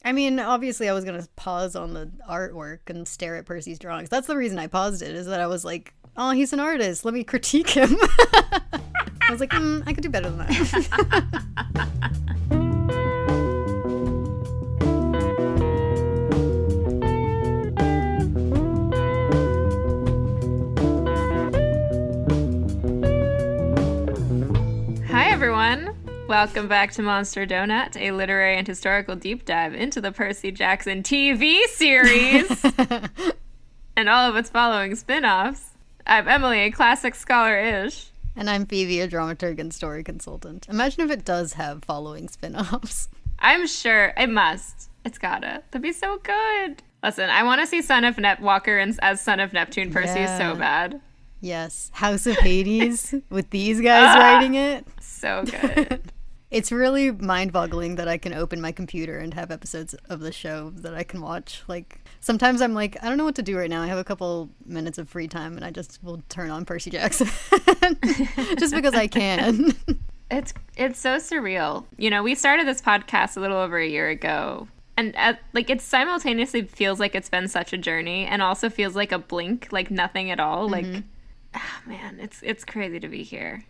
I mean, obviously I was going to pause on the artwork and stare at Percy's drawings. That's the reason I paused it, is that I was like, oh, he's an artist. Let me critique him. I was like, I could do better than that. Hi, everyone. Welcome back to Monster Donut, a literary and historical deep dive into the Percy Jackson TV series and all of its following spin-offs. I'm Emily, a classic scholar-ish. And I'm Phoebe, a dramaturg and story consultant. Imagine if it does have following spin-offs. I'm sure it must. It's gotta. That'd be so good. Listen, I want to see Walker as Son of Neptune Percy so bad. Yes. House of Hades with these guys writing it. So good. It's really mind-boggling that I can open my computer and have episodes of the show that I can watch. Like, sometimes I'm like, I don't know what to do right now. I have a couple minutes of free time, and I just will turn on Percy Jackson. Just because I can. It's so surreal. You know, we started this podcast a little over a year ago, and it simultaneously feels like it's been such a journey, and also feels like a blink, like nothing at all. Mm-hmm. Like, man, it's crazy to be here.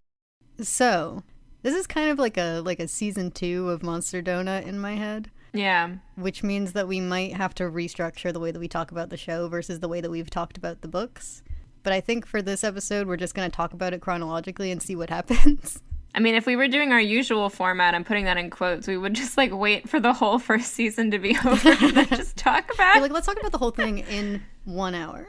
So, this is kind of like a season 2 of Monster Donut in my head. Yeah. Which means that we might have to restructure the way that we talk about the show versus the way that we've talked about the books. But I think for this episode, we're just going to talk about it chronologically and see what happens. I mean, if we were doing our usual format, I'm putting that in quotes, we would just wait for the whole first season to be over and then just talk about it. Let's talk about the whole thing in 1 hour.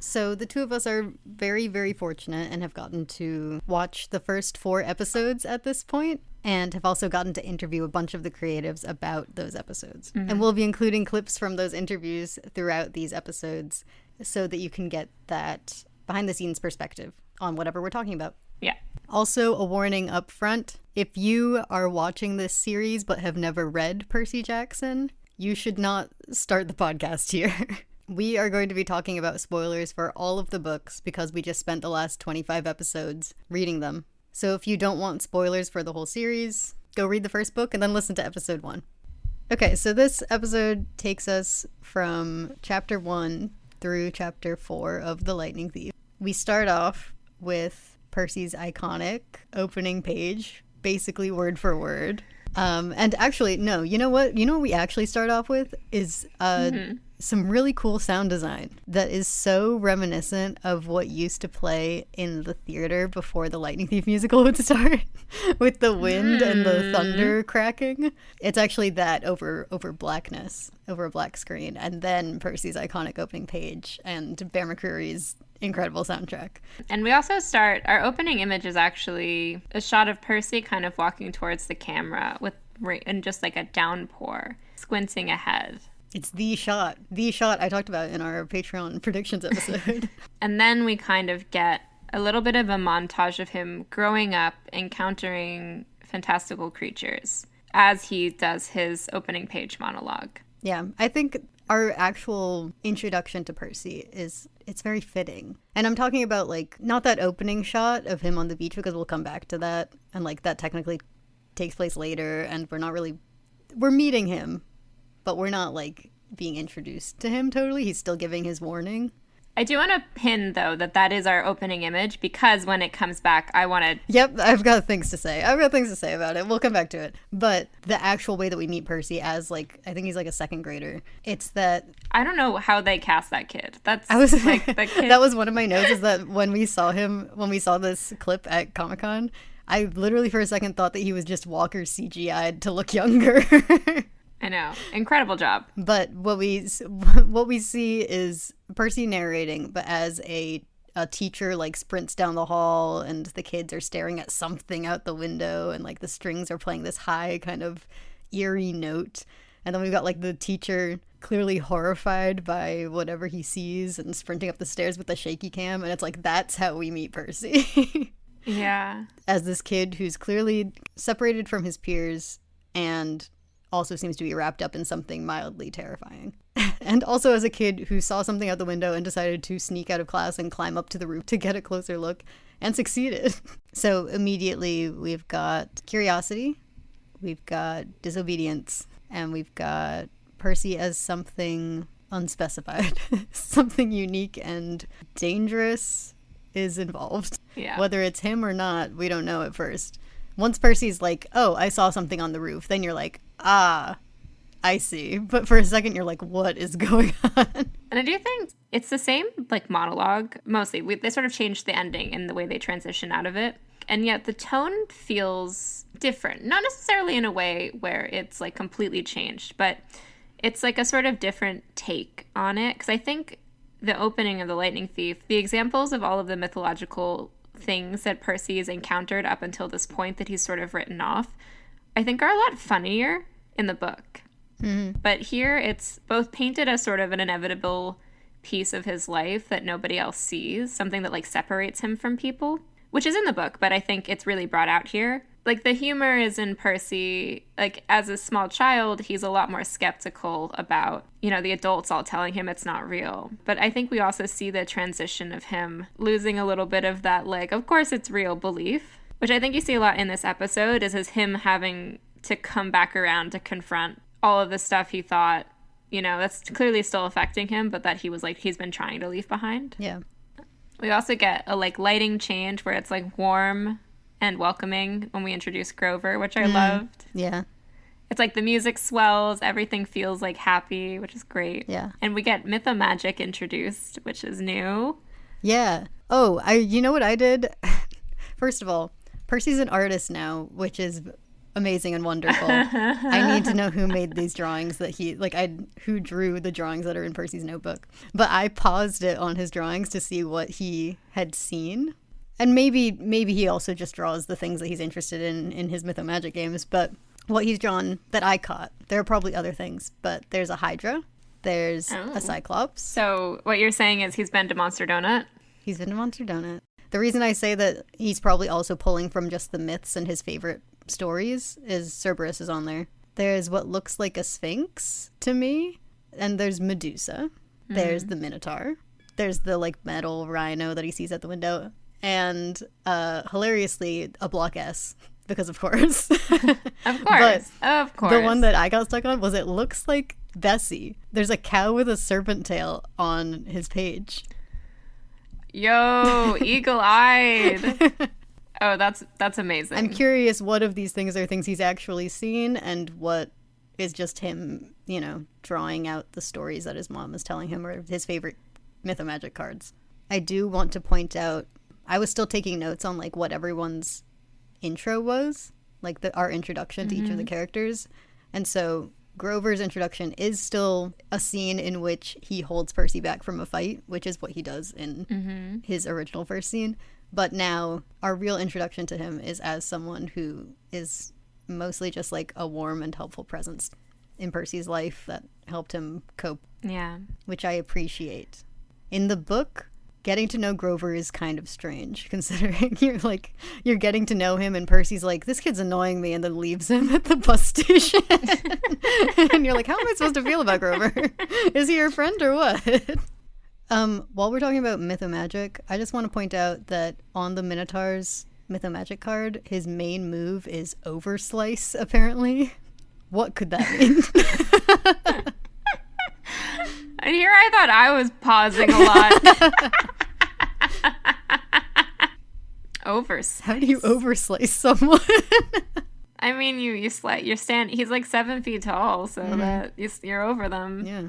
So the two of us are very, very fortunate and have gotten to watch the first 4 episodes at this point, and have also gotten to interview a bunch of the creatives about those episodes. Mm-hmm. And we'll be including clips from those interviews throughout these episodes so that you can get that behind-the-scenes perspective on whatever we're talking about. Yeah. Also, a warning up front, if you are watching this series but have never read Percy Jackson, you should not start the podcast here. We are going to be talking about spoilers for all of the books because we just spent the last 25 episodes reading them. So if you don't want spoilers for the whole series, go read the first book and then listen to episode 1. Okay, so this episode takes us from chapter 1 through chapter 4 of The Lightning Thief. We start off with Percy's iconic opening page, basically word for word. And actually, no, you know what? You know what we actually start off with is some really cool sound design that is so reminiscent of what used to play in the theater before the Lightning Thief musical would start, with the wind and the thunder cracking. It's actually that over blackness, over a black screen, and then Percy's iconic opening page and Bear McCreary's incredible soundtrack. And we also our opening image is actually a shot of Percy kind of walking towards the camera and just like a downpour, squinting ahead. It's the shot I talked about in our Patreon predictions episode. And then we kind of get a little bit of a montage of him growing up, encountering fantastical creatures as he does his opening page monologue. Yeah, I think our actual introduction to Percy it's very fitting. And I'm talking about not that opening shot of him on the beach, because we'll come back to that, and that technically takes place later, and we're meeting him, but we're not being introduced to him totally. He's still giving his warning. I do want to pin, though, that is our opening image, because when it comes back, I want to... Yep, I've got things to say. About it. We'll come back to it. But the actual way that we meet Percy as, I think he's a second grader, it's that... I don't know how they cast that kid. The kid... That was one of my notes, is that when we saw this clip at Comic-Con, I literally for a second thought that he was just Walker CGI'd to look younger. I know. Incredible job. But what we see is Percy narrating, but as a teacher sprints down the hall, and the kids are staring at something out the window, and the strings are playing this high kind of eerie note. And then we've got the teacher clearly horrified by whatever he sees and sprinting up the stairs with the shaky cam, and it's that's how we meet Percy. Yeah. As this kid who's clearly separated from his peers and also seems to be wrapped up in something mildly terrifying. And also as a kid who saw something out the window and decided to sneak out of class and climb up to the roof to get a closer look, and succeeded. So immediately we've got curiosity, we've got disobedience, And we've got Percy as something unspecified. Something unique and dangerous is involved. Yeah. Whether it's him or not, we don't know at first. Once Percy's like, oh, I saw something on the roof, then you're like, ah, I see. But for a second, you're like, what is going on? And I do think it's the same, like, monologue, mostly. They sort of changed the ending and the way they transition out of it. And yet the tone feels different. Not necessarily in a way where it's, like, completely changed, but it's, like, a sort of different take on it. Because I think the opening of The Lightning Thief, the examples of all of the mythological things that Percy has encountered up until this point that he's sort of written off, I think are a lot funnier in the book. Mm-hmm. But here it's both painted as sort of an inevitable piece of his life that nobody else sees, something that, like, separates him from people, which is in the book, but I think it's really brought out here. Like, the humor is in Percy. Like, as a small child, he's a lot more skeptical about, you know, the adults all telling him it's not real. But I think we also see the transition of him losing a little bit of that, like, of course it's real belief, which I think you see a lot in this episode, is him having to come back around to confront all of the stuff he thought, you know, that's clearly still affecting him, but that he was, like, he's been trying to leave behind. Yeah. We also get a, like, lighting change where it's, like, warm and welcoming when we introduce Grover, which I loved. Yeah. It's like the music swells, everything feels, like, happy, which is great. Yeah. And we get Mythomagic introduced, which is new. Yeah. Oh, you know what I did? First of all, Percy's an artist now, which is amazing and wonderful. I need to know who made these drawings that who drew the drawings that are in Percy's notebook. But I paused it on his drawings to see what he had seen. And maybe he also just draws the things that he's interested in his Mythomagic games. But what he's drawn that I caught, there are probably other things, but there's a Hydra, there's a Cyclops. So what you're saying is he's been to Monster Donut? He's been to Monster Donut. The reason I say that he's probably also pulling from just the myths and his favorite stories is Cerberus is on there. There's what looks like a Sphinx to me, and there's Medusa. There's the Minotaur. There's the, like, metal rhino that he sees at the window. And hilariously, a block S, because of course. Of course. Of course. The one that I got stuck on was it looks like Bessie. There's a cow with a serpent tail on his page. Yo, eagle-eyed. Oh, that's amazing. I'm curious what of these things are things he's actually seen and what is just him, you know, drawing out the stories that his mom is telling him or his favorite Mythomagic cards. I do want to point out, I was still taking notes on, like, what everyone's intro was, like our introduction to each of the characters. And so Grover's introduction is still a scene in which he holds Percy back from a fight, which is what he does in his original first scene. But now our real introduction to him is as someone who is mostly just, like, a warm and helpful presence in Percy's life that helped him cope. Yeah. Which I appreciate. In the book, getting to know Grover is kind of strange, considering you're getting to know him and Percy's like, this kid's annoying me, and then leaves him at the bus station. And you're like, how am I supposed to feel about Grover? Is he your friend or what? While we're talking about Mythomagic, I just want to point out that on the Minotaur's Mythomagic card, his main move is Overslice, apparently. What could that mean? And here I thought I was pausing a lot. Overslice. How do you overslice someone? I mean, you stand. He's like 7 feet tall, so that you're over them. Yeah.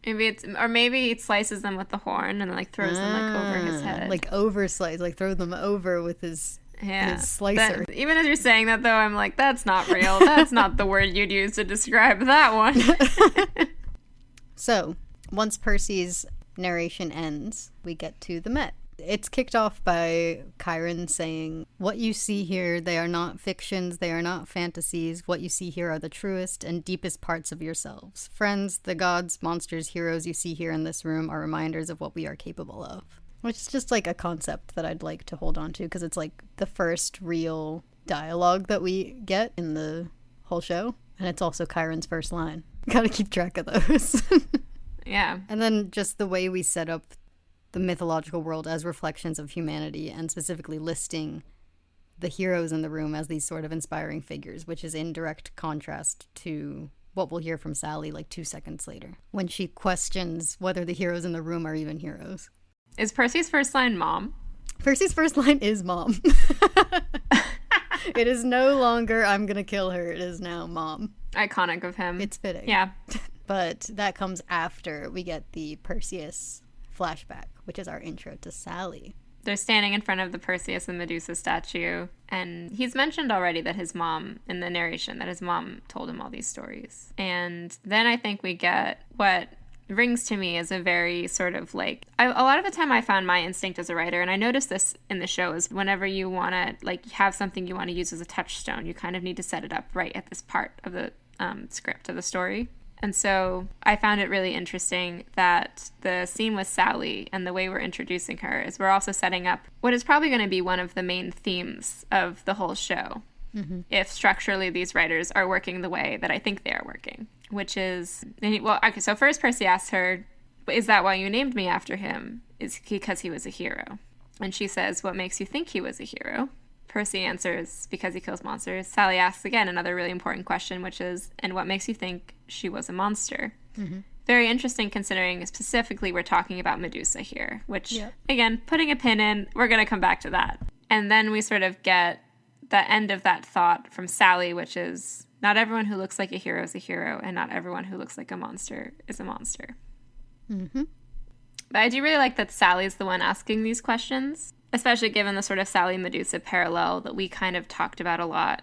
Maybe it slices them with the horn and like throws them like over his head. Like overslice, like throw them over with his slicer. Even as you're saying that, though, I'm like, that's not real. That's not the word you'd use to describe that one. So, once Percy's narration ends, we get to the Met. It's kicked off by Chiron saying, what you see here, they are not fictions, they are not fantasies. What you see here are the truest and deepest parts of yourselves. Friends, the gods, monsters, heroes you see here in this room are reminders of what we are capable of. Which is just like a concept that I'd like to hold on to, because it's like the first real dialogue that we get in the whole show. And it's also Chiron's first line. Gotta keep track of those. Yeah. And then just the way we set up the mythological world as reflections of humanity, and specifically listing the heroes in the room as these sort of inspiring figures, which is in direct contrast to what we'll hear from Sally like 2 seconds later, when she questions whether the heroes in the room are even heroes. Is Percy's first line mom? Percy's first line is mom. It is no longer, I'm gonna kill her. It is now mom. Iconic of him. It's fitting. Yeah. But that comes after we get the Perseus flashback, which is our intro to Sally. They're standing in front of the Perseus and Medusa statue, and he's mentioned already that his mom, in the narration, that his mom told him all these stories. And then I think we get what rings to me as a very sort of like, a lot of the time I found my instinct as a writer, and I noticed this in the show, is whenever you want to like have something you want to use as a touchstone, you kind of need to set it up right at this part of the script of the story. And so I found it really interesting that the scene with Sally and the way we're introducing her is we're also setting up what is probably going to be one of the main themes of the whole show, if structurally these writers are working the way that I think they are working, which is, well, okay, so first Percy asks her, is that why you named me after him? Is because he was a hero? And she says, what makes you think he was a hero? Percy answers, because he kills monsters. Sally asks again another really important question, which is, and what makes you think she was a monster? Very interesting, considering specifically we're talking about Medusa here, which, again, putting a pin in, we're going to come back to that. And then we sort of get the end of that thought from Sally, which is, not everyone who looks like a hero is a hero, and not everyone who looks like a monster is a monster. But I do really like that Sally's the one asking these questions, especially given the sort of Sally-Medusa parallel that we kind of talked about a lot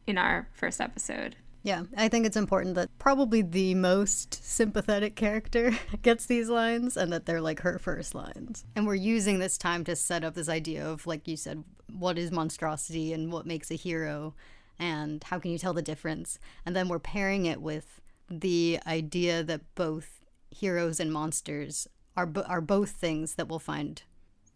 in our first episode. Yeah, I think it's important that probably the most sympathetic character gets these lines, and that they're like her first lines. And we're using this time to set up this idea of, like you said, what is monstrosity and what makes a hero, and how can you tell the difference? And then we're pairing it with the idea that both heroes and monsters are both things that we'll find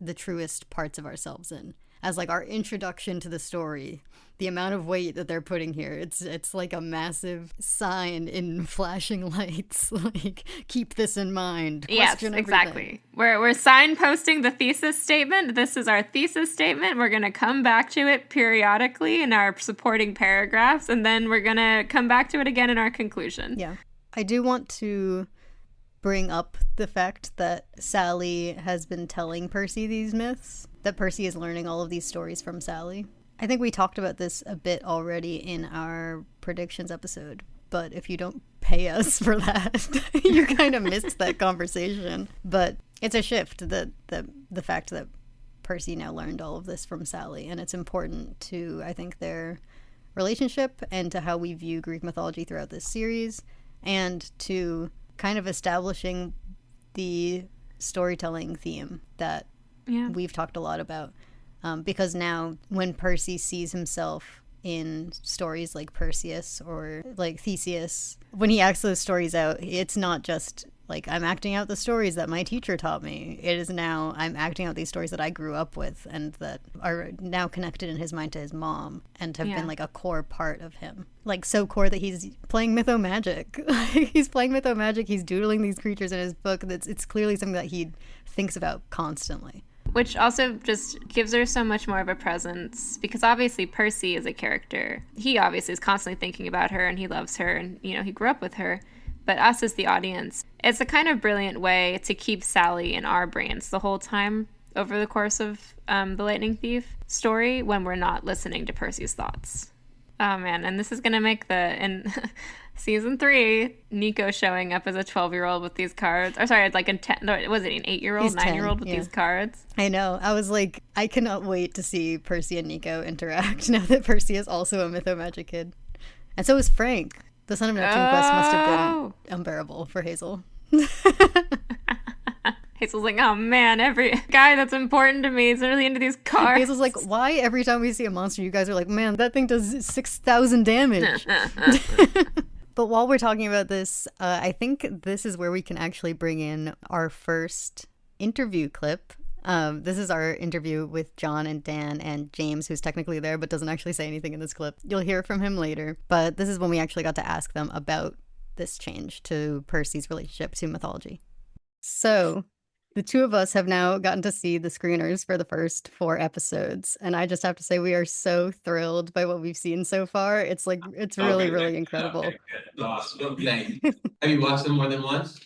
the truest parts of ourselves in, as like our introduction to the story. The amount of weight that they're putting here, it's like a massive sign in flashing lights, like, keep this in mind, question yes, exactly. We're signposting the thesis statement. This is our thesis statement. We're going to come back to it periodically in our supporting paragraphs, and then we're going to come back to it again in our conclusion. Yeah. I do want to bring up the fact that Sally has been telling Percy these myths, that Percy is learning all of these stories from Sally. I think we talked about this a bit already in our predictions episode, but if you don't pay us for that, you kind of missed that conversation. But it's a shift, that the fact that Percy now learned all of this from Sally, and it's important to, I think, their relationship and to how we view Greek mythology throughout this series, and to kind of establishing the storytelling theme that we've talked a lot about. Because now when Percy sees himself in stories like Perseus or like Theseus, when he acts those stories out, it's not just like, I'm acting out the stories that my teacher taught me. It is now, I'm acting out these stories that I grew up with and that are now connected in his mind to his mom and have been like a core part of him. Like, so core that he's playing Mythomagic. He's playing Mythomagic. He's doodling these creatures in his book. It's clearly something that he thinks about constantly. Which also just gives her so much more of a presence, because obviously Percy is a character. He obviously is constantly thinking about her, and he loves her, and, you know, he grew up with her. But us as the audience, it's a kind of brilliant way to keep Sally in our brains the whole time over the course of the Lightning Thief story, when we're not listening to Percy's thoughts. Oh man, and this is going to make in season 3, Nico showing up as a 12-year-old with these cards. Or sorry, like was it an 8-year-old, 9-year-old with these cards? I know. I was like, I cannot wait to see Percy and Nico interact now that Percy is also a Mythomagic kid. And so is Frank. The Son of Neptune quest must have been unbearable for Hazel. Hazel's like, oh man, every guy that's important to me is really into these cards. Hazel's like, why every time we see a monster, you guys are like, man, that thing does 6,000 damage. But while we're talking about this, I think this is where we can actually bring in our first interview clip. This is our interview with Jon and Dan and James, who's technically there but doesn't actually say anything in this clip. You'll hear from him later, but this is when we actually got to ask them about this change to Percy's relationship to mythology. So The two of us have now gotten to see the screeners for the first 4 episodes, and I just have to say we are so thrilled by what we've seen so far. It's like it's really, Okay, really good. incredible. Okay, good. Awesome. Thank you. Have you watched them more than once?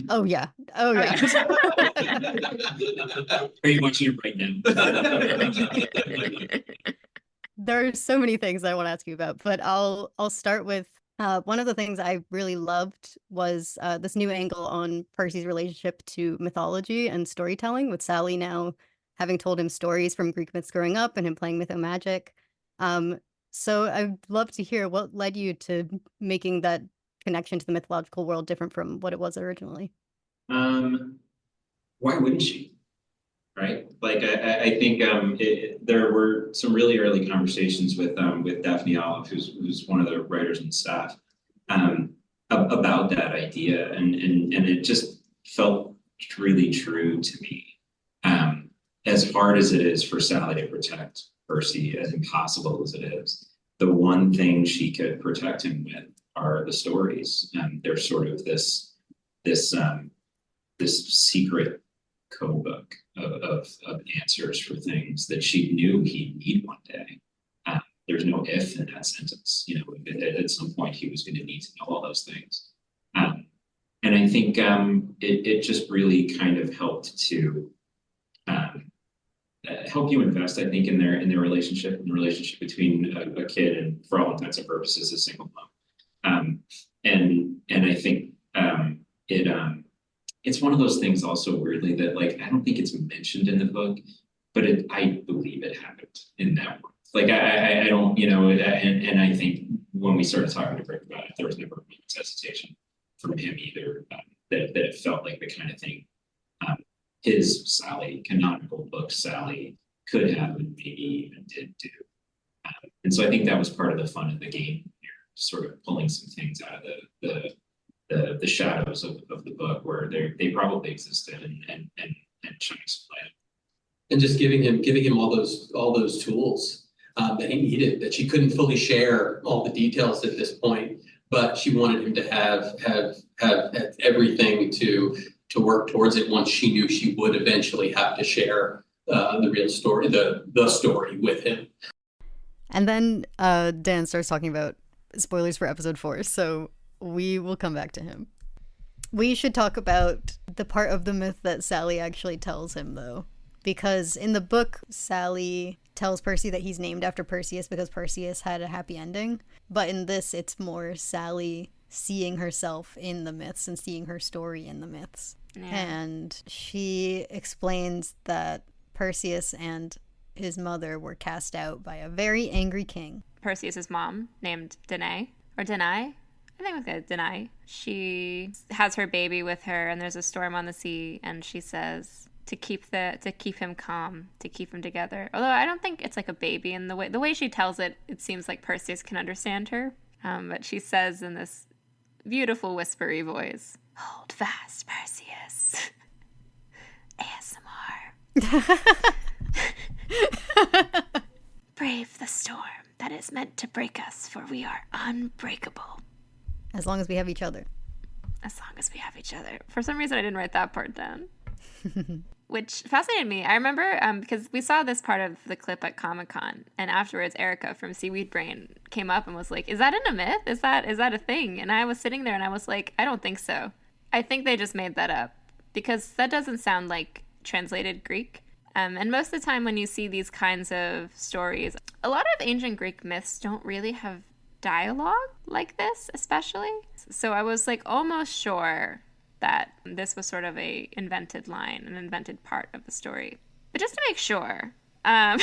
Oh yeah. Oh yeah. Are you watching it right now? There are so many things I want to ask you about, but I'll start with one of the things I really loved was this new angle on Percy's relationship to mythology and storytelling, with Sally now having told him stories from Greek myths growing up and him playing Mythomagic. So I'd love to hear what led you to making that connection to the mythological world different from what it was originally. Why wouldn't she? Right? Like I think there were some really early conversations with Daphne Olive, who's one of the writers and staff, about that idea, and it just felt really true to me. As hard as it is for Sally to protect Percy, as impossible as it is, the one thing she could protect him with are the stories. They're sort of this secret code book of answers for things that she knew he'd need one day. There's no if in that sentence. You know, at some point he was going to need to know all those things. And I think it just really kind of helped to help you invest, I think, in their relationship, in the relationship between a kid and, for all intents and purposes, a single mom. And I think it's one of those things also, weirdly, that, like, I don't think it's mentioned in the book, but I believe it happened in that world. Like, I don't, you know, and I think when we started talking to Rick about it, there was never a moment's hesitation from him either, that it felt like the kind of thing his Sally, canonical book Sally, could have and maybe even did do. And so I think that was part of the fun of the game here, sort of pulling some things out of the shadows of the book where they probably existed and shining some light. And just giving him all those tools that he needed, that she couldn't fully share all the details at this point, but she wanted him to have everything to work towards it once she knew she would eventually have to share the real story, the story with him. And then Dan starts talking about spoilers for episode 4, so we will come back to him. We should talk about the part of the myth that Sally actually tells him, though. Because in the book, Sally tells Percy that he's named after Perseus because Perseus had a happy ending. But in this, it's more Sally seeing herself in the myths and seeing her story in the myths. Yeah. And she explains that Perseus and his mother were cast out by a very angry king. Perseus's mom, named Danae, or Danae? I think it was Danae. She has her baby with her, and there's a storm on the sea, and she says to keep him calm, to keep him together. Although I don't think it's like a baby, and the way she tells it, it seems like Perseus can understand her. But she says in this beautiful whispery voice, "Hold fast, Perseus." ASMR. "Brave the storm that is meant to break us, for we are unbreakable." As long as we have each other. As long as we have each other. For some reason, I didn't write that part down. Which fascinated me. I remember because we saw this part of the clip at Comic-Con, and afterwards Erica from Seaweed Brain came up and was like, "Is that in a myth? Is that a thing?" And I was sitting there and I was like, I don't think so. I think they just made that up, because that doesn't sound like translated Greek. And most of the time when you see these kinds of stories, a lot of ancient Greek myths don't really have dialogue like this, especially. So I was like almost sure that this was sort of a invented line, an invented part of the story. But just to make sure, I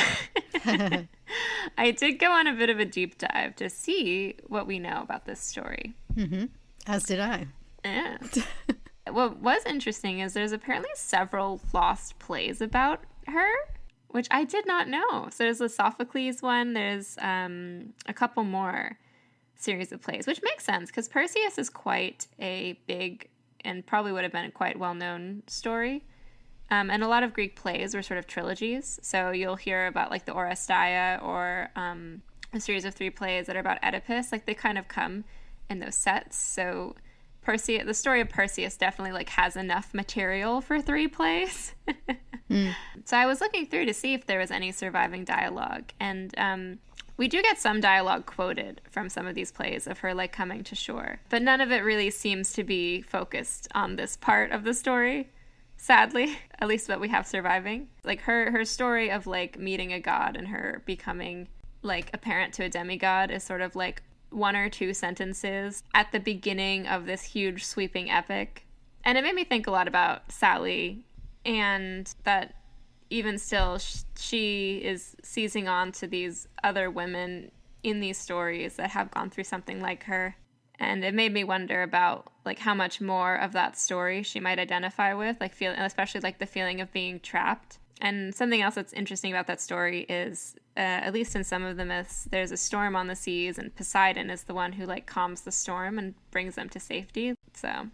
did go on a bit of a deep dive to see what we know about this story. Mm-hmm. As did I. Yeah. What was interesting is there's apparently several lost plays about her, which I did not know. So there's the Sophocles one. There's a couple more series of plays, which makes sense because Perseus is quite a big and probably would have been a quite well-known story. And a lot of Greek plays were sort of trilogies. So you'll hear about like the Oresteia or a series of 3 plays that are about Oedipus. Like they kind of come in those sets. So the story of Perseus definitely like has enough material for 3 plays. So I was looking through to see if there was any surviving dialogue, and we do get some dialogue quoted from some of these plays of her like coming to shore, but none of it really seems to be focused on this part of the story, sadly, at least what we have surviving. Like her story of like meeting a god and her becoming like a parent to a demigod is sort of like 1 or 2 sentences at the beginning of this huge sweeping epic. And it made me think a lot about Sally, and that even still she is seizing on to these other women in these stories that have gone through something like her. And it made me wonder about like how much more of that story she might identify with, like especially like the feeling of being trapped. And something else that's interesting about that story is, at least in some of the myths, there's a storm on the seas, and Poseidon is the one who like calms the storm and brings them to safety. So,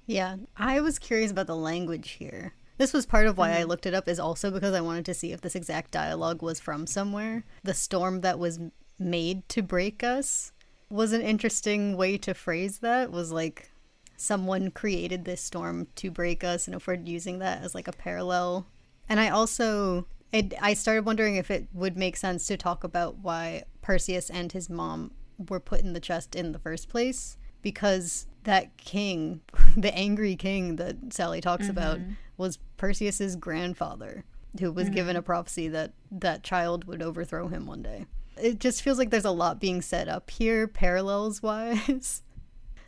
yeah, I was curious about the language here. This was part of why I looked it up, is also because I wanted to see if this exact dialogue was from somewhere. The storm that was made to break us was an interesting way to phrase that, was like someone created this storm to break us, and if we're using that as like a parallel. And I started wondering if it would make sense to talk about why Perseus and his mom were put in the chest in the first place, because that king, the angry king that Sally talks about, was Perseus's grandfather, who was given a prophecy that that child would overthrow him one day. It just feels like there's a lot being set up here, parallels wise.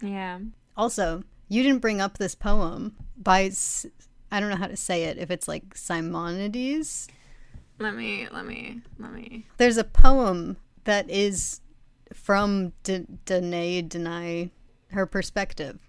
yeah. Also, you didn't bring up this poem by, I don't know how to say it, if it's like Simonides. Let me. There's a poem that is from Danae, her perspective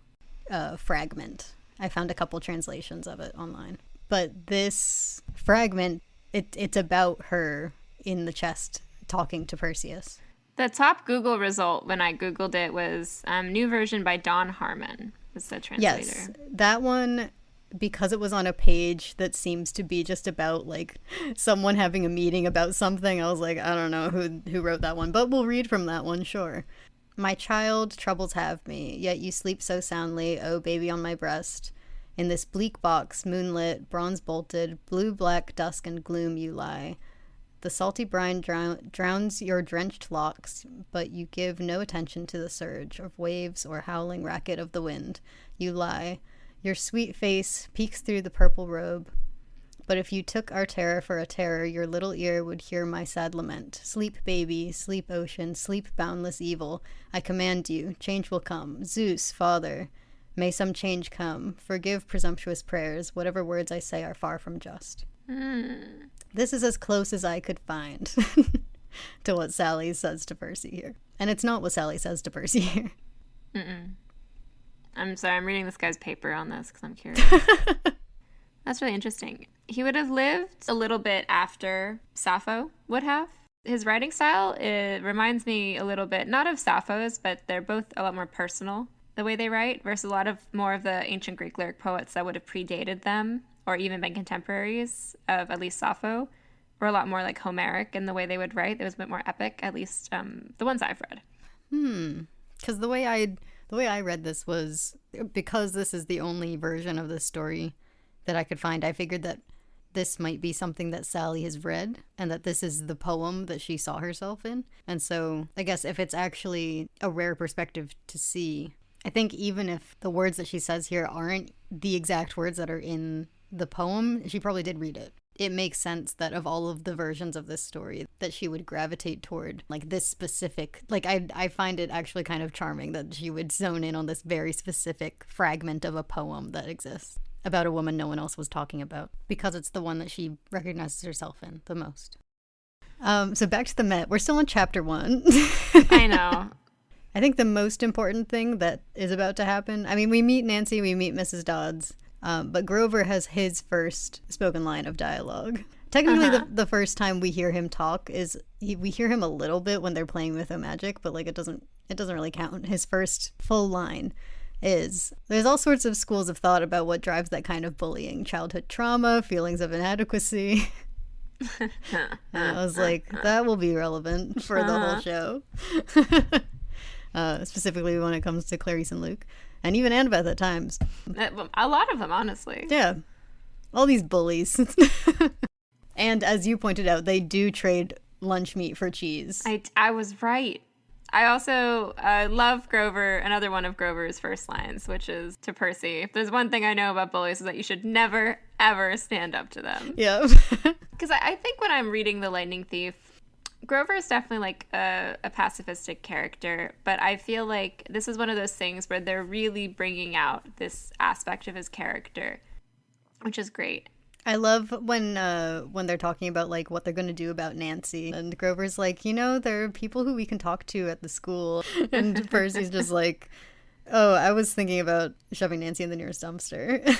fragment. I found a couple translations of it online. But this fragment, it's about her in the chest talking to Perseus. The top Google result when I Googled it was new version by Don Harmon was the translator. Yes, that one, because it was on a page that seems to be just about like someone having a meeting about something, I was like, I don't know who wrote that one, but we'll read from that one, sure. My child, troubles have me, yet you sleep so soundly, oh baby on my breast. In this bleak box, moonlit, bronze-bolted, blue-black dusk and gloom you lie. The salty brine drowns your drenched locks, but you give no attention to the surge of waves or howling racket of the wind. You lie. Your sweet face peeks through the purple robe. But if you took our terror for a terror, your little ear would hear my sad lament. Sleep, baby, sleep, ocean, sleep, boundless evil. I command you, change will come. Zeus, Father, may some change come. Forgive presumptuous prayers. Whatever words I say are far from just. This is as close as I could find to what Sally says to Percy here. And it's not what Sally says to Percy here. I'm sorry, I'm reading this guy's paper on this because I'm curious. That's really interesting. He would have lived a little bit after Sappho would have. His writing style, it reminds me a little bit, not of Sappho's, but they're both a lot more personal, the way they write, versus a lot of more of the ancient Greek lyric poets that would have predated them, or even been contemporaries of at least Sappho, were a lot more like Homeric in the way they would write. It was a bit more epic, at least the ones I've read. Because the way I read this was, because this is the only version of this story that I could find, I figured that this might be something that Sally has read, and that this is the poem that she saw herself in. And so I guess if it's actually a rare perspective to see, I think even if the words that she says here aren't the exact words that are in the poem, she probably did read it. It makes sense that of all of the versions of this story that she would gravitate toward like this specific, like I find it actually kind of charming that she would zone in on this very specific fragment of a poem that exists about a woman no one else was talking about, because it's the one that she recognizes herself in the most. So back to the Met. We're still on chapter 1. I know. I think the most important thing that is about to happen, I mean, we meet Nancy, we meet Mrs. Dodds, but Grover has his first spoken line of dialogue. Technically, the first time we hear him talk is, we hear him a little bit when they're playing Mythomagic, but like it doesn't really count. His first full line is, there's all sorts of schools of thought about what drives that kind of bullying. Childhood trauma, feelings of inadequacy. And I was like, that will be relevant for the whole show. Specifically when it comes to Clarice and Luke. And even Annabeth at times. A lot of them, honestly. Yeah. All these bullies. And as you pointed out, they do trade lunch meat for cheese. I was right. I also love Grover, another one of Grover's first lines, which is to Percy. If there's one thing I know about bullies is that you should never, ever stand up to them. Yeah. Because I think when I'm reading The Lightning Thief, Grover is definitely like a pacifistic character, but I feel like this is one of those things where they're really bringing out this aspect of his character, which is great. I love when they're talking about like what they're going to do about Nancy, and Grover's like, there are people who we can talk to at the school, and Percy's just like, oh, I was thinking about shoving Nancy in the nearest dumpster.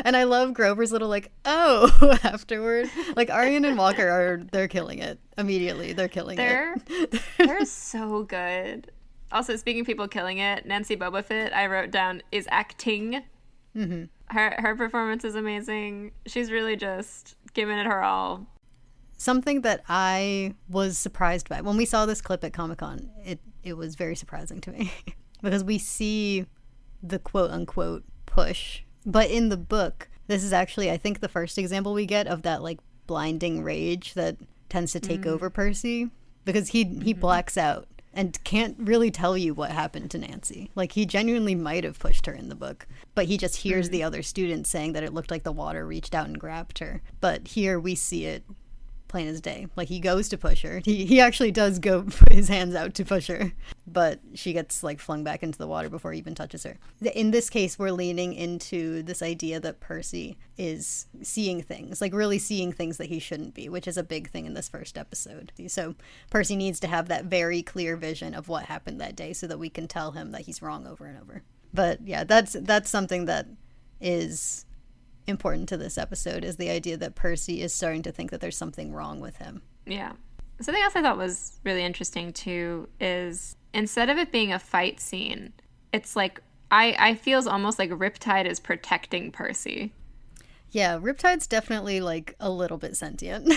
And I love Grover's little like, oh, afterward. Like Arian and Walker they're killing it immediately. They're killing it. They're so good. Also, speaking of people killing it, Nancy Bobofit, I wrote down, is acting. Mm-hmm. Her performance is amazing. She's really just giving it her all. Something that I was surprised by when we saw this clip at Comic-Con, it was very surprising to me because we see the quote unquote push, but in the book, this is actually, I think, the first example we get of that like blinding rage that tends to take over Percy, because he blacks out and can't really tell you what happened to Nancy. Like, he genuinely might have pushed her in the book, but he just hears the other students saying that it looked like the water reached out and grabbed her. But here we see it plain as day. Like, he goes to push her. He actually does go put his hands out to push her, but she gets, like, flung back into the water before he even touches her. In this case, we're leaning into this idea that Percy is seeing things, like really seeing things that he shouldn't be, which is a big thing in this first episode. So Percy needs to have that very clear vision of what happened that day so that we can tell him that he's wrong over and over. But yeah, that's something that is important to this episode, is the idea that Percy is starting to think that there's something wrong with him. Yeah. Something else I thought was really interesting too is, instead of it being a fight scene, it's like I feels almost like Riptide is protecting Percy. Yeah, Riptide's definitely like a little bit sentient.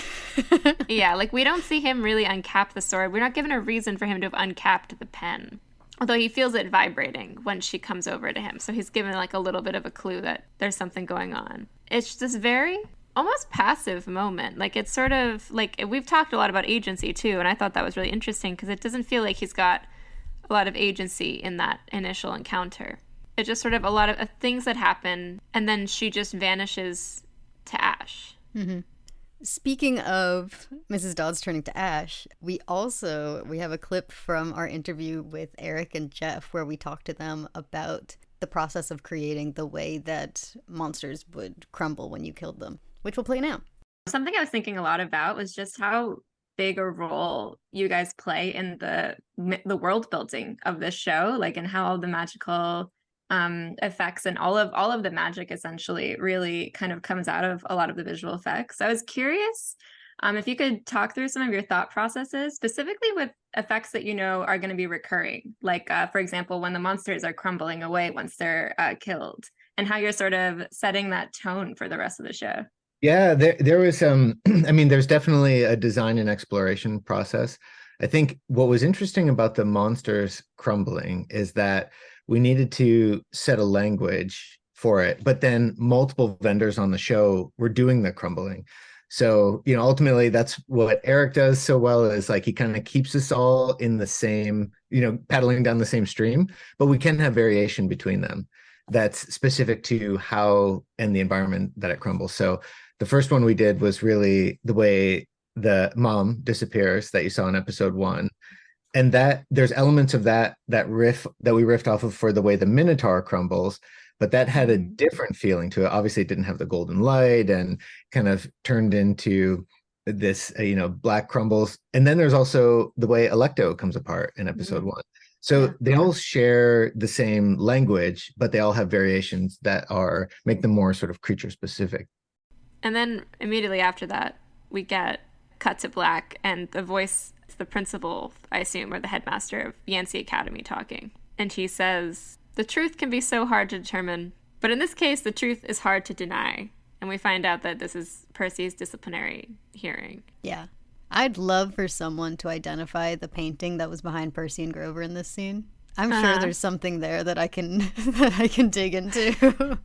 Yeah, like we don't see him really uncap the sword. We're not given a reason for him to have uncapped the pen. Although he feels it vibrating when she comes over to him. So he's given like a little bit of a clue that there's something going on. It's this very almost passive moment. Like, it's sort of like, we've talked a lot about agency too. And I thought that was really interesting because it doesn't feel like he's got a lot of agency in that initial encounter. It's just sort of a lot of things that happen. And then she just vanishes to ash. Mm-hmm. Speaking of Mrs. Dodds turning to ash, we have a clip from our interview with Erik and Jeff where we talked to them about the process of creating the way that monsters would crumble when you killed them, which we'll play now. Something I was thinking a lot about was just how big a role you guys play in the world building of this show, like, and how all the magical effects and all of the magic essentially really kind of comes out of a lot of the visual effects. I was curious if you could talk through some of your thought processes, specifically with effects that are going to be recurring, like for example, when the monsters are crumbling away once they're killed, and how you're sort of setting that tone for the rest of the show. Yeah, there was there's definitely a design and exploration process. I think what was interesting about the monsters crumbling is that we needed to set a language for it, but then multiple vendors on the show were doing the crumbling. So, ultimately that's what Erik does so well, is like he kind of keeps us all in the same, paddling down the same stream, but we can have variation between them that's specific to how and the environment that it crumbles. So the first one we did was really the way the mom disappears that you saw in episode 1. And that there's elements of that riff that we riffed off of for the way the Minotaur crumbles, but that had a different feeling to it. Obviously, it didn't have the golden light and kind of turned into this, black crumbles. And then there's also the way Electo comes apart in episode 1. So they all share the same language, but they all have variations that make them more sort of creature specific. And then immediately after that, we get cut to black, and the voice, the principal, I assume, or the headmaster of Yancey Academy talking. And he says, "The truth can be so hard to determine, but in this case, the truth is hard to deny." And we find out that this is Percy's disciplinary hearing. Yeah. I'd love for someone to identify the painting that was behind Percy and Grover in this scene. I'm sure there's something there that I can that I can dig into.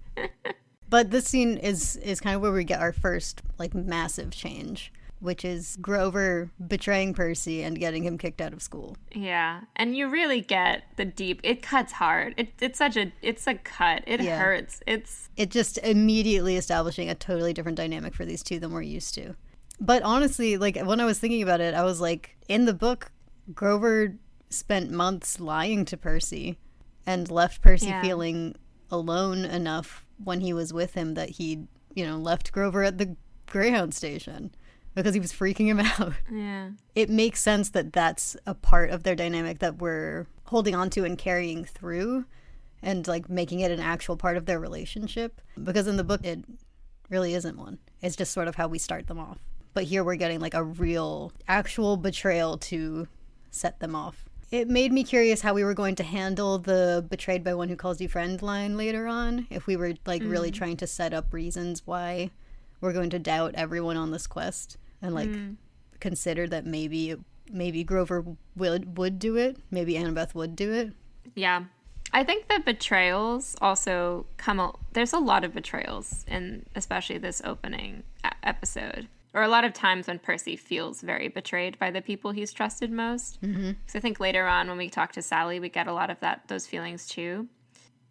But this scene is kind of where we get our first like massive change, which is Grover betraying Percy and getting him kicked out of school. Yeah, and you really get the deep. It cuts hard. It's a cut. It hurts. It just immediately establishing a totally different dynamic for these two than we're used to. But honestly, like when I was thinking about it, I was like, in the book, Grover spent months lying to Percy and left Percy feeling alone enough when he was with him that he, left Grover at the Greyhound station because he was freaking him out. Yeah. It makes sense that that's a part of their dynamic that we're holding on to and carrying through and like making it an actual part of their relationship, because in the book it really isn't one. It's just sort of how we start them off. But here we're getting like a real actual betrayal to set them off. It made me curious how we were going to handle the betrayed by one who calls you friend line later on. If we were like really trying to set up reasons why we're going to doubt everyone on this quest and like consider that maybe Grover would do it. Maybe Annabeth would do it. Yeah. I think the betrayals also there's a lot of betrayals in especially this opening episode. Or a lot of times when Percy feels very betrayed by the people he's trusted most. So I think later on when we talk to Sally, we get a lot of those feelings too.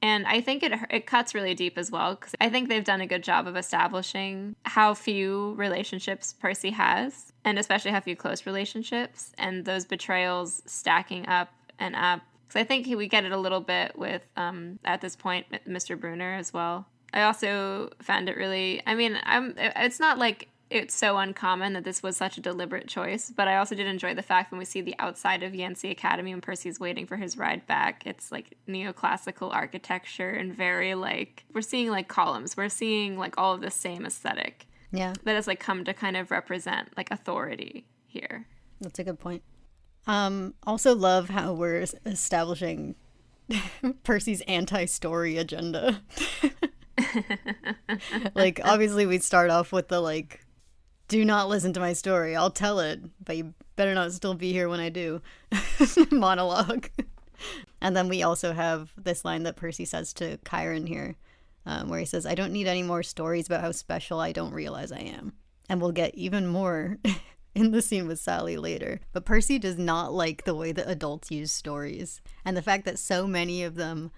And I think it cuts really deep as well, because I think they've done a good job of establishing how few relationships Percy has, and especially how few close relationships, and those betrayals stacking up and up. Because I think we get it a little bit with, at this point, Mr. Brunner as well. I also found it really, it's not like it's so uncommon that this was such a deliberate choice, but I also did enjoy the fact when we see the outside of Yancey Academy when Percy's waiting for his ride back, it's like neoclassical architecture and very like, we're seeing like columns, we're seeing like all of the same aesthetic. Yeah. That has like come to kind of represent like authority here. That's a good point. Also love how we're establishing Percy's anti-story agenda. Like, obviously we'd start off with the like, do not listen to my story, I'll tell it, but you better not still be here when I do monologue. And then we also have this line that Percy says to Chiron here, where he says, I don't need any more stories about how special I don't realize I am. And we'll get even more in the scene with Sally later. But Percy does not like the way that adults use stories, and the fact that so many of them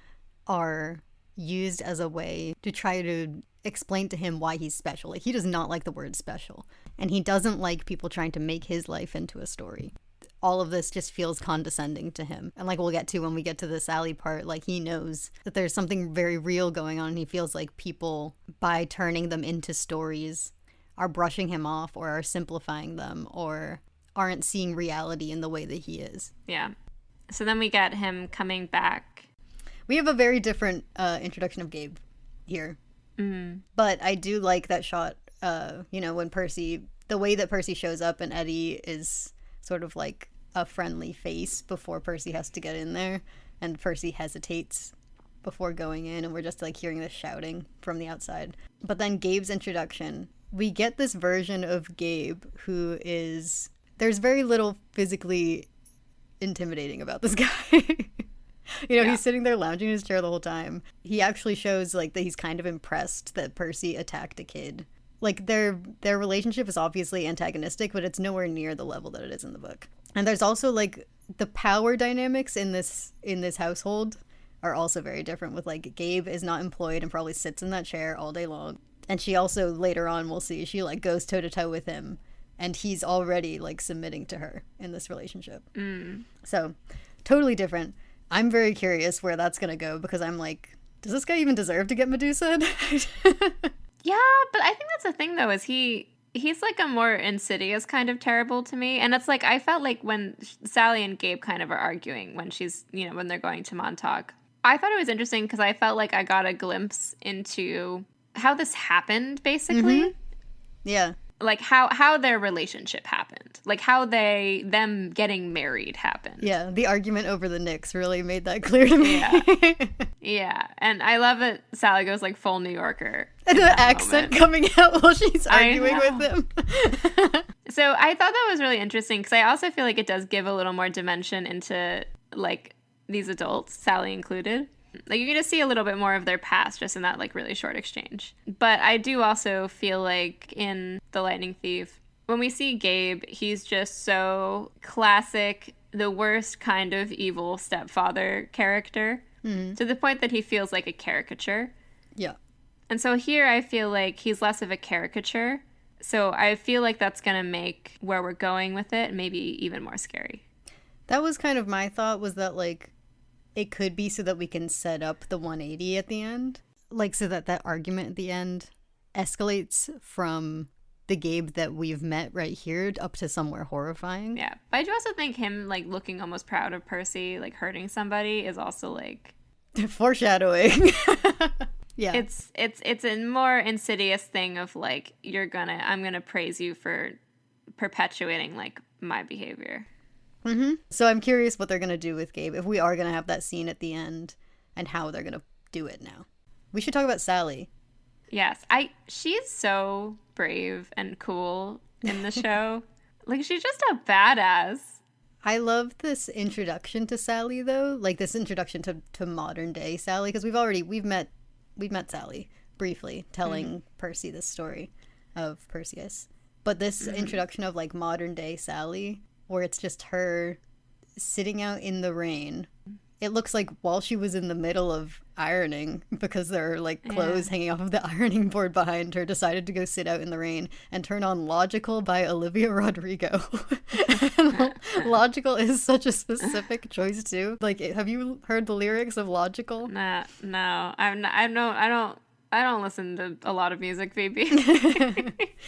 are used as a way to try to explain to him why he's special. Like, he does not like the word special, and he doesn't like people trying to make his life into a story. All of this just feels condescending to him. And like we'll get to when we get to the Sally part, like he knows that there's something very real going on, and he feels like people, by turning them into stories, are brushing him off or are simplifying them or aren't seeing reality in the way that he is. Yeah. So then we get him coming back. We have a very different introduction of Gabe here. But I do like that shot, when Percy, the way that Percy shows up and Eddie is sort of like a friendly face before Percy has to get in there, and Percy hesitates before going in, and we're just like hearing this shouting from the outside. But then Gabe's introduction, we get this version of Gabe who is, there's very little physically intimidating about this guy. He's sitting there lounging in his chair the whole time. He actually shows like that he's kind of impressed that Percy attacked a kid. Like their relationship is obviously antagonistic, but it's nowhere near the level that it is in the book. And there's also like the power dynamics in this household are also very different, with like Gabe is not employed and probably sits in that chair all day long. And she also later on, we'll see, she like goes toe to toe with him, and he's already like submitting to her in this relationship. So totally different. I'm very curious where that's gonna go, because I'm like, does this guy even deserve to get Medusa'd? Yeah, but I think that's the thing though, is he's like a more insidious kind of terrible to me. And it's like, I felt like when Sally and Gabe kind of are arguing when she's, when they're going to Montauk, I thought it was interesting because I felt like I got a glimpse into how this happened, basically. Yeah. Like how their relationship happened, like how them getting married happened. Yeah, the argument over the Knicks really made that clear to me. Yeah, and I love it. Sally goes like full New Yorker. And the accent coming out while she's arguing with him. So I thought that was really interesting, because I also feel like it does give a little more dimension into like these adults, Sally included. Like, you're going to see a little bit more of their past just in that, like, really short exchange. But I do also feel like in The Lightning Thief, when we see Gabe, he's just so classic, the worst kind of evil stepfather character, to the point that he feels like a caricature. Yeah. And so here I feel like he's less of a caricature. So I feel like that's going to make where we're going with it maybe even more scary. That was kind of my thought, was that, like, it could be so that we can set up the 180 at the end. Like, so that that argument at the end escalates from the Gabe that we've met right here up to somewhere horrifying. Yeah. But I do also think him, like, looking almost proud of Percy, like, hurting somebody is also, like... Foreshadowing. Yeah. It's a more insidious thing of, like, I'm gonna praise you for perpetuating, like, my behavior. Mm-hmm. So I'm curious what they're going to do with Gabe, if we are going to have that scene at the end, and how they're going to do it now. We should talk about Sally. Yes. She's so brave and cool in the show. Like, she's just a badass. I love this introduction to Sally, though. Like, this introduction to modern day Sally, because we've met Sally briefly telling Percy this story of Perseus. But this introduction of, like, modern day Sally, where it's just her sitting out in the rain. It looks like while she was in the middle of ironing, because there are, like, clothes hanging off of the ironing board behind her, decided to go sit out in the rain and turn on Logical by Olivia Rodrigo. Logical is such a specific choice, too. Like, have you heard the lyrics of Logical? No. I don't listen to a lot of music, Phoebe.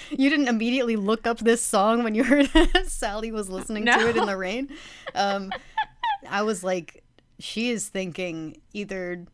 You didn't immediately look up this song when you heard that Sally was listening to it in the rain? I was like, she is thinking either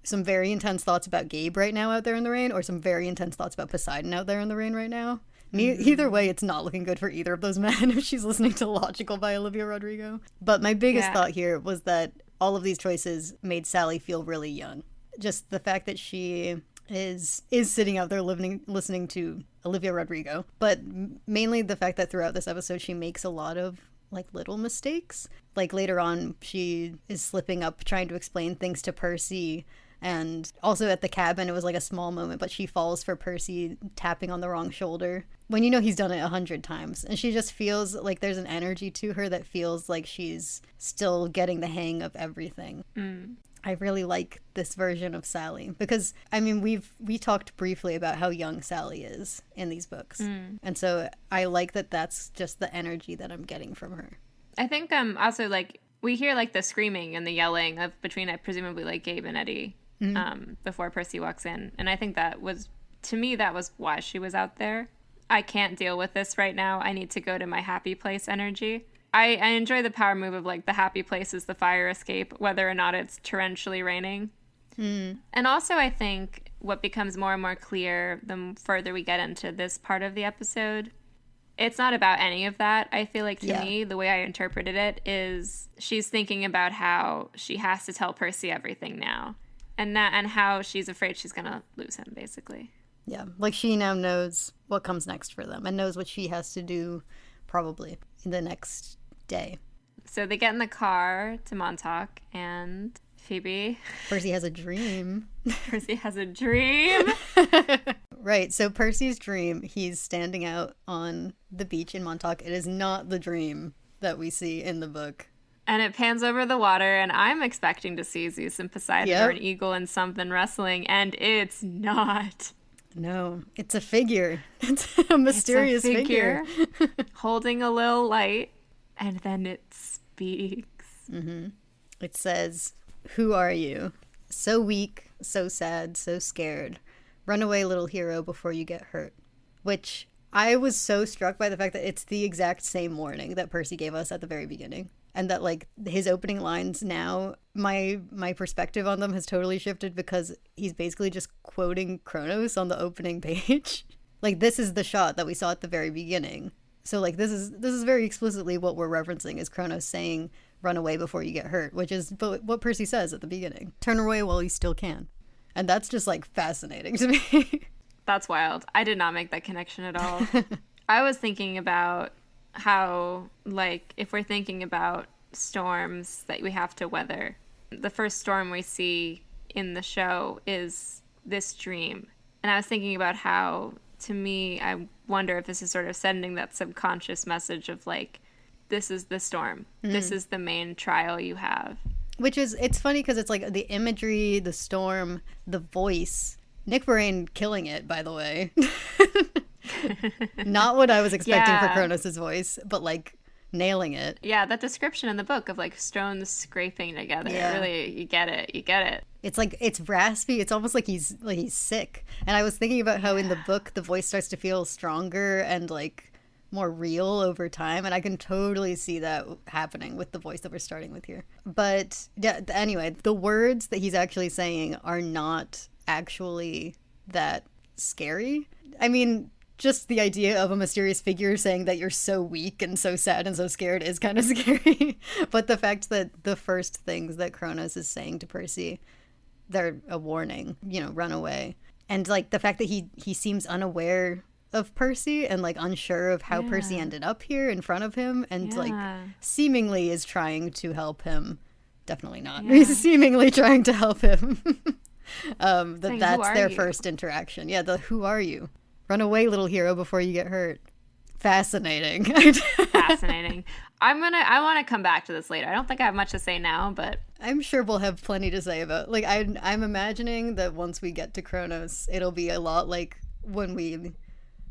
some very intense thoughts about Gabe right now out there in the rain, or some very intense thoughts about Poseidon out there in the rain right now. Either way, it's not looking good for either of those men if she's listening to Logical by Olivia Rodrigo. But my biggest thought here was that all of these choices made Sally feel really young. Just the fact that she is sitting out there listening to Olivia Rodrigo, but mainly the fact that throughout this episode she makes a lot of, like, little mistakes. Like, later on she is slipping up trying to explain things to Percy, and also at the cabin it was like a small moment, but she falls for Percy tapping on the wrong shoulder when you know he's done it 100 times, and she just feels like there's an energy to her that feels like she's still getting the hang of everything. I really like this version of Sally because, I mean, we talked briefly about how young Sally is in these books. And so I like that that's just the energy that I'm getting from her. I think also, like, we hear, like, the screaming and the yelling of between presumably, like, Gabe and Eddie before Percy walks in. And I think that was, to me, that was why she was out there. I can't deal with this right now. I need to go to my happy place energy. I enjoy the power move of, like, the happy place is the fire escape, whether or not it's torrentially raining. And also, I think what becomes more and more clear the further we get into this part of the episode, it's not about any of that. I feel like, to me, the way I interpreted it is she's thinking about how she has to tell Percy everything now, and how she's afraid she's going to lose him, basically. Yeah, like, she now knows what comes next for them and knows what she has to do probably in the next day. So they get in the car to Montauk, and Phoebe... Percy has a dream. Percy has a dream. Right, so Percy's dream, he's standing out on the beach in Montauk. It is not the dream that we see in the book. And it pans over the water, and I'm expecting to see Zeus and Poseidon or an eagle and something wrestling, and it's not. No, it's a figure. It's a mysterious figure. Holding a little light, and then it speaks. It says, "Who are you? So weak, so sad, so scared. Run away, little hero, before you get hurt." Which, I was so struck by the fact that it's the exact same warning that Percy gave us at the very beginning. And that, like, his opening lines now, my perspective on them has totally shifted because he's basically just quoting Kronos on the opening page. Like, this is the shot that we saw at the very beginning. So, like, this is very explicitly what we're referencing, is Kronos saying, "Run away before you get hurt," which is what Percy says at the beginning. Turn away while you still can. And that's just, like, fascinating to me. That's wild. I did not make that connection at all. I was thinking about how, like, if we're thinking about storms that we have to weather. The first storm we see in the show is this dream. And I was thinking about how, to me, I wonder if this is sort of sending that subconscious message of like, this is the storm. This is the main trial you have. Which is, it's funny because it's like the imagery, the storm, the voice. Nick Moraine killing it, by the way. Not what I was expecting for Kronos' voice, but like nailing it. Yeah, that description in the book of like stones scraping together. Really, you get it. It's like, it's raspy. It's almost like he's sick. And I was thinking about how in the book the voice starts to feel stronger and like more real over time, and I can totally see that happening with the voice that we're starting with here. But yeah, anyway, the words that he's actually saying are not actually that scary. I mean, just the idea of a mysterious figure saying that you're so weak and so sad and so scared is kind of scary. But the fact that the first things that Kronos is saying to Percy, they're a warning, run away. And like the fact that he seems unaware of Percy and like unsure of how Percy ended up here in front of him, and like seemingly is trying to help him. Definitely not. He's seemingly trying to help him. That's their first interaction. Yeah, who are you? Run away, little hero, before you get hurt. Fascinating. Fascinating. I want to come back to this later. I don't think I have much to say now, but I'm sure we'll have plenty to say about, like, I'm imagining that once we get to Kronos, it'll be a lot like when we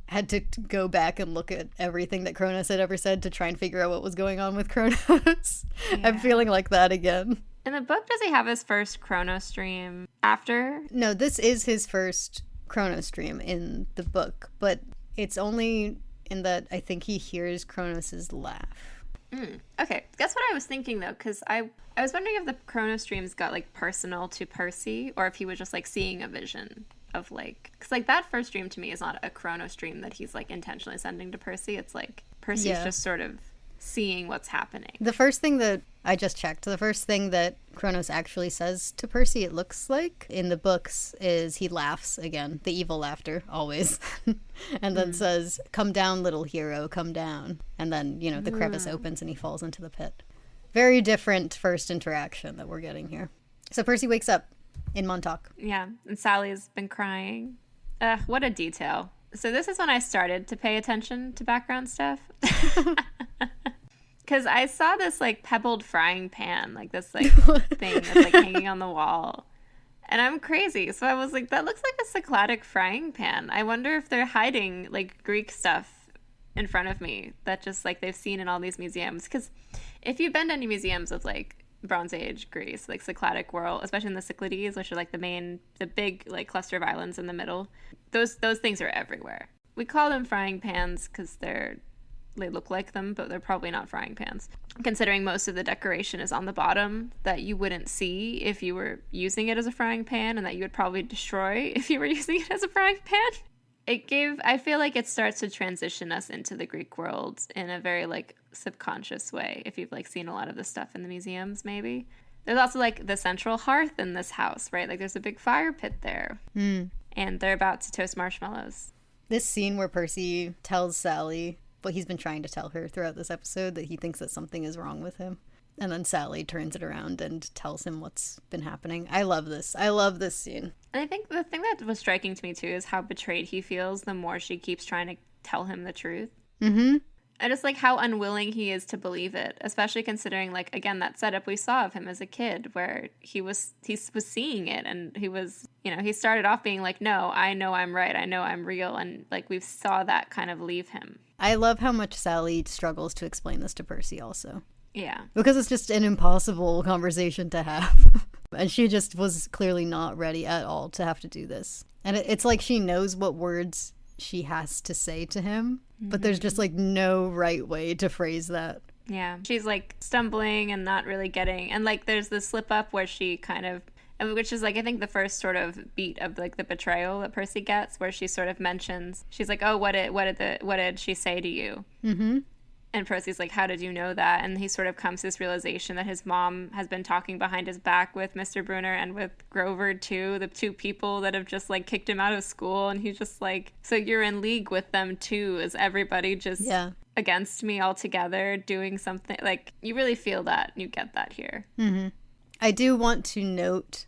had to go back and look at everything that Kronos had ever said to try and figure out what was going on with Kronos. I'm feeling like that again. In the book, does he have his first Kronos dream after? No, this is his first Kronos dream in the book, but it's only in that I think he hears Kronos' laugh. Okay, that's what I was thinking though, because I was wondering if the Kronos dreams got like personal to Percy, or if he was just like seeing a vision of like, because like that first dream to me is not a Kronos dream that he's like intentionally sending to Percy. It's like Percy's just sort of seeing what's happening. The first thing that I just checked, the first thing that Kronos actually says to Percy, it looks like, in the books, is he laughs again, the evil laughter, always, and then says, "Come down, little hero, come down." And then, the crevice opens and he falls into the pit. Very different first interaction that we're getting here. So Percy wakes up in Montauk. Yeah, and Sally's been crying. What a detail. So this is when I started to pay attention to background stuff. Because I saw this, like, pebbled frying pan, like, this, like, thing that's, like, hanging on the wall. And I'm crazy. So I was like, that looks like a Cycladic frying pan. I wonder if they're hiding, like, Greek stuff in front of me that just, like, they've seen in all these museums. Because if you've been to any museums of, like, Bronze Age Greece, like Cycladic world, especially in the Cyclades, which are, like, the big, like, cluster of islands in the middle, those things are everywhere. We call them frying pans because they look like them, but they're probably not frying pans, considering most of the decoration is on the bottom that you wouldn't see if you were using it as a frying pan, and that you would probably destroy if you were using it as a frying pan. I feel like it starts to transition us into the Greek world in a very, like, subconscious way, if you've, like, seen a lot of the stuff in the museums, maybe. There's also, like, the central hearth in this house, right? Like, there's a big fire pit there. And they're about to toast marshmallows. This scene where Percy tells Sally what he's been trying to tell her throughout this episode, that he thinks that something is wrong with him. And then Sally turns it around and tells him what's been happening. I love this. I love this scene. And I think the thing that was striking to me, too, is how betrayed he feels the more she keeps trying to tell him the truth. Mm-hmm. And just, like, how unwilling he is to believe it, especially considering, like, again, that setup we saw of him as a kid, where he was seeing it, and he was, he started off being like, no, I know I'm right, I know I'm real, and, like, we saw that kind of leave him. I love how much Sally struggles to explain this to Percy also. Yeah. Because it's just an impossible conversation to have. And she just was clearly not ready at all to have to do this. And it's like she knows what words she has to say to him, but there's just, like, no right way to phrase that. Yeah. She's, like, stumbling and not really getting, and, like, there's the slip up where she kind of, which is, like, I think the first sort of beat of, like, the betrayal that Percy gets, where she sort of mentions, she's like, oh, what did she say to you? Mm-hmm. And Percy's like, how did you know that? And he sort of comes to this realization that his mom has been talking behind his back with Mr. Brunner and with Grover, too, the two people that have just, like, kicked him out of school. And he's just like, so you're in league with them, too, is everybody just against me altogether, doing something. Like, you really feel that. You get that here. Mm-hmm. I do want to note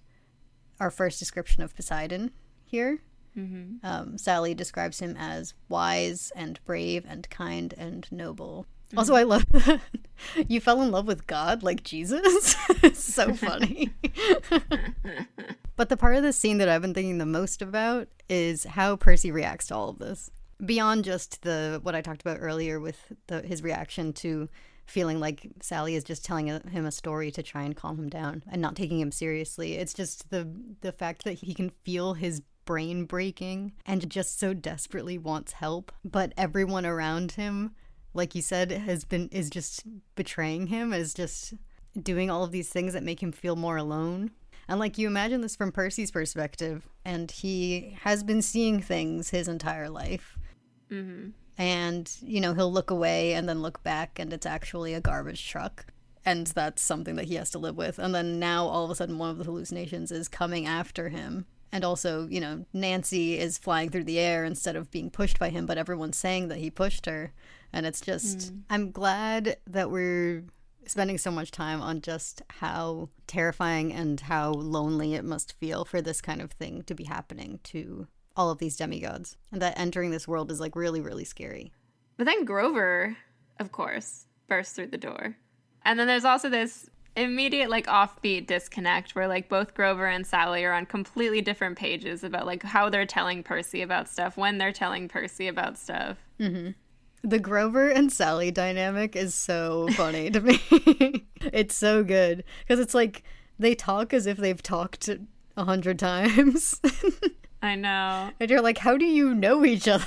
our first description of Poseidon here. Mm-hmm. Sally describes him as wise and brave and kind and noble. Mm-hmm. Also, I love that you fell in love with God like Jesus. It's so funny. But the part of the scene that I've been thinking the most about is how Percy reacts to all of this. Beyond just what I talked about earlier with his reaction to feeling like Sally is just telling him a story to try and calm him down and not taking him seriously. It's just the fact that he can feel his brain breaking and just so desperately wants help, but everyone around him, like you said, is just betraying him, is just doing all of these things that make him feel more alone. And like, you imagine this from Percy's perspective, and he has been seeing things his entire life. Mm-hmm. And, you know, he'll look away and then look back and it's actually a garbage truck. And that's something that he has to live with. And then now all of a sudden one of the hallucinations is coming after him. And also, you know, Nancy is flying through the air instead of being pushed by him, but everyone's saying that he pushed her. And it's just, I'm glad that we're spending so much time on just how terrifying and how lonely it must feel for this kind of thing to be happening to all of these demigods. And that entering this world is like really, really scary. But then Grover, of course, bursts through the door. And then there's also this immediate like offbeat disconnect where like both Grover and Sally are on completely different pages about like how they're telling Percy about stuff, when they're telling Percy about stuff. Mm-hmm. The Grover and Sally dynamic is so funny to me. It's so good because it's like they talk as if they've talked 100 times. I know. And you're like, how do you know each other?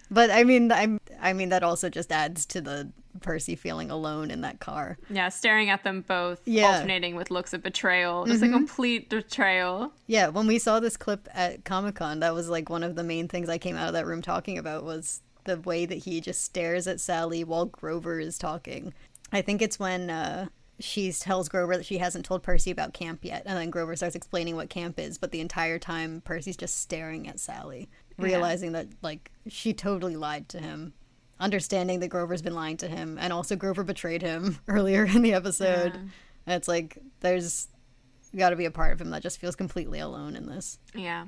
But I mean that also just adds to the Percy feeling alone in that car. Yeah, staring at them both, alternating with looks of betrayal. Just a complete betrayal. Yeah, when we saw this clip at Comic-Con, that was like one of the main things I came out of that room talking about was the way that he just stares at Sally while Grover is talking. I think it's when she tells Grover that she hasn't told Percy about camp yet, and then Grover starts explaining what camp is, but the entire time Percy's just staring at Sally, realizing that like she totally lied to him, understanding that Grover's been lying to him, and also Grover betrayed him earlier in the episode. And it's like there's got to be a part of him that just feels completely alone in this. Yeah.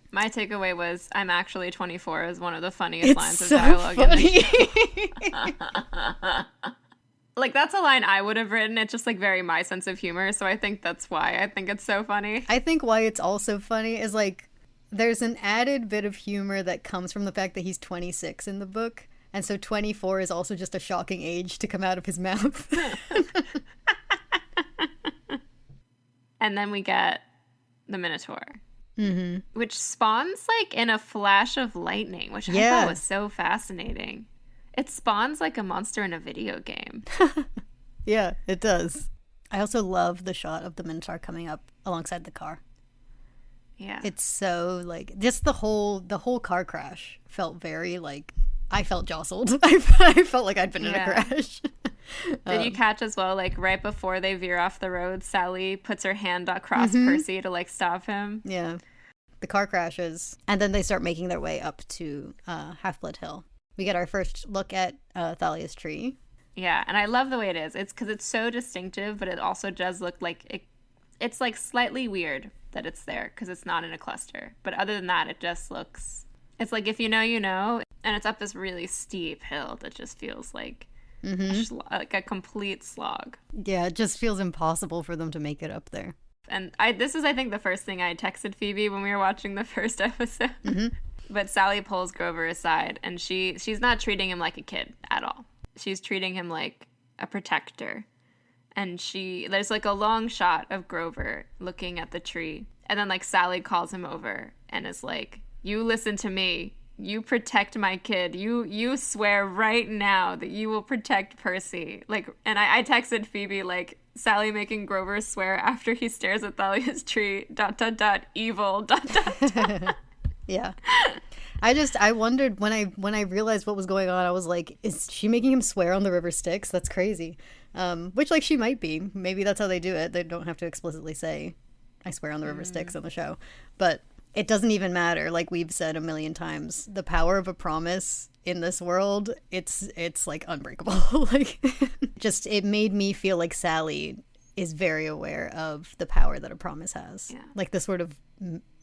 My takeaway was, I'm actually 24 is one of the funniest lines of so dialogue funny. in the Like, that's a line I would have written. It's just, like, very my sense of humor, so I think that's why I think it's so funny. I think why it's also funny is, like, there's an added bit of humor that comes from the fact that he's 26 in the book, and so 24 is also just a shocking age to come out of his mouth. And then we get the Minotaur. Mm-hmm. Which spawns, like, in a flash of lightning, which I thought was so fascinating. It spawns like a monster in a video game. Yeah, it does. I also love the shot of the Minotaur coming up alongside the car. Yeah. It's so, like, just the whole car crash felt very, like, I felt jostled. I felt like I'd been in a crash. Did you catch as well, like, right before they veer off the road, Sally puts her hand across Percy to, like, stop him? Yeah. The car crashes, and then they start making their way up to Half-Blood Hill. We get our first look at Thalia's tree. Yeah, and I love the way it is. It's because it's so distinctive, but it also does look like it's like slightly weird that it's there because it's not in a cluster. But other than that, it just looks... It's like if you know, you know, and it's up this really steep hill that just feels like, like a complete slog. Yeah, it just feels impossible for them to make it up there. And this is, I think, the first thing I texted Phoebe when we were watching the first episode. Mm-hmm. But Sally pulls Grover aside, and she's not treating him like a kid at all. She's treating him like a protector. And there's like a long shot of Grover looking at the tree. And then like Sally calls him over and is like, you listen to me. You protect my kid. You swear right now that you will protect Percy. Like, and I texted Phoebe like, Sally making Grover swear after he stares at Thalia's tree, ... evil, ... Yeah. I wondered when I realized what was going on, I was like, is she making him swear on the river Styx? That's crazy. Which, like, she might be. Maybe that's how they do it. They don't have to explicitly say, I swear on the river Styx on the show. But it doesn't even matter. Like we've said a million times, the power of a promise in this world, it's like unbreakable. Like, just it made me feel like Sally is very aware of the power that a promise has. Yeah. Like the sort of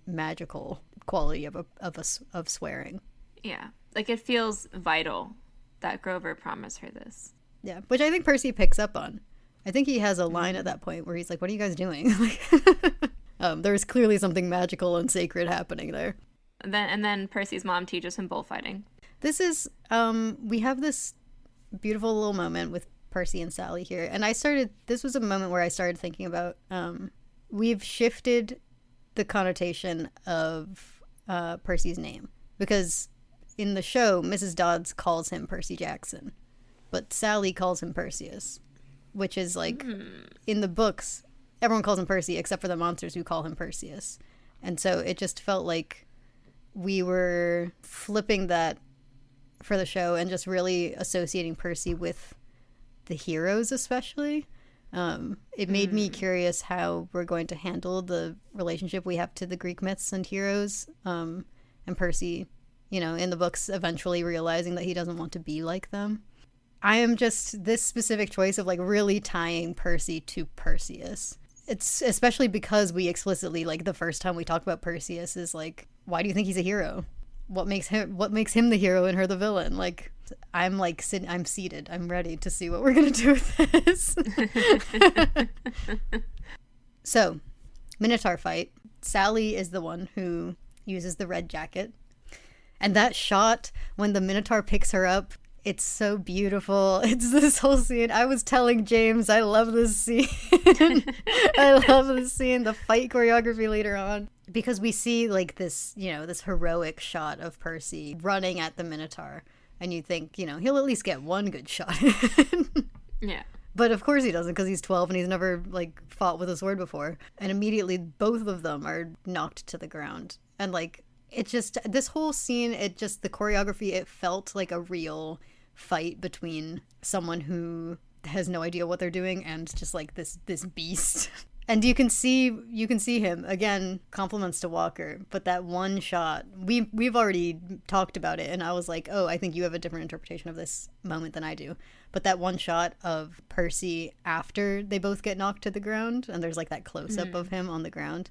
magical quality of swearing. Yeah. Like it feels vital that Grover promised her this. Yeah, which I think Percy picks up on. I think he has a line at that point where he's like, "What are you guys doing?" There's clearly something magical and sacred happening there. And then Percy's mom teaches him bullfighting. This is we have this beautiful little moment with Percy and Sally here, and this was a moment where I started thinking about we've shifted the connotation of Percy's name, because in the show Mrs. Dodds calls him Percy Jackson, but Sally calls him Perseus, which is like in the books everyone calls him Percy except for the monsters who call him Perseus. And so it just felt like we were flipping that for the show and just really associating Percy with the heroes especially. It made me curious how we're going to handle the relationship we have to the Greek myths and heroes, and Percy, in the books eventually realizing that he doesn't want to be like them. I am just this specific choice of like really tying Percy to Perseus. It's especially because we explicitly, like, the first time we talk about Perseus is like, why do you think he's a hero? What makes him the hero and her the villain? Like, I'm seated. I'm ready to see what we're gonna do with this. So, Minotaur fight. Sally is the one who uses the red jacket. And that shot when the Minotaur picks her up, it's so beautiful. It's this whole scene. I was telling James, I love this scene. I love this scene, the fight choreography later on. Because we see like this, this heroic shot of Percy running at the Minotaur. And you think, he'll at least get one good shot. Yeah. But of course he doesn't, because he's 12 and he's never like fought with a sword before. And immediately both of them are knocked to the ground. And like, it just, this whole scene, the choreography, it felt like a real fight between someone who has no idea what they're doing and just like this beast. And you can see him again, compliments to Walker, but that one shot, we've already talked about it, and I was like, oh, I think you have a different interpretation of this moment than I do. But that one shot of Percy after they both get knocked to the ground, and there's like that close-up of him on the ground,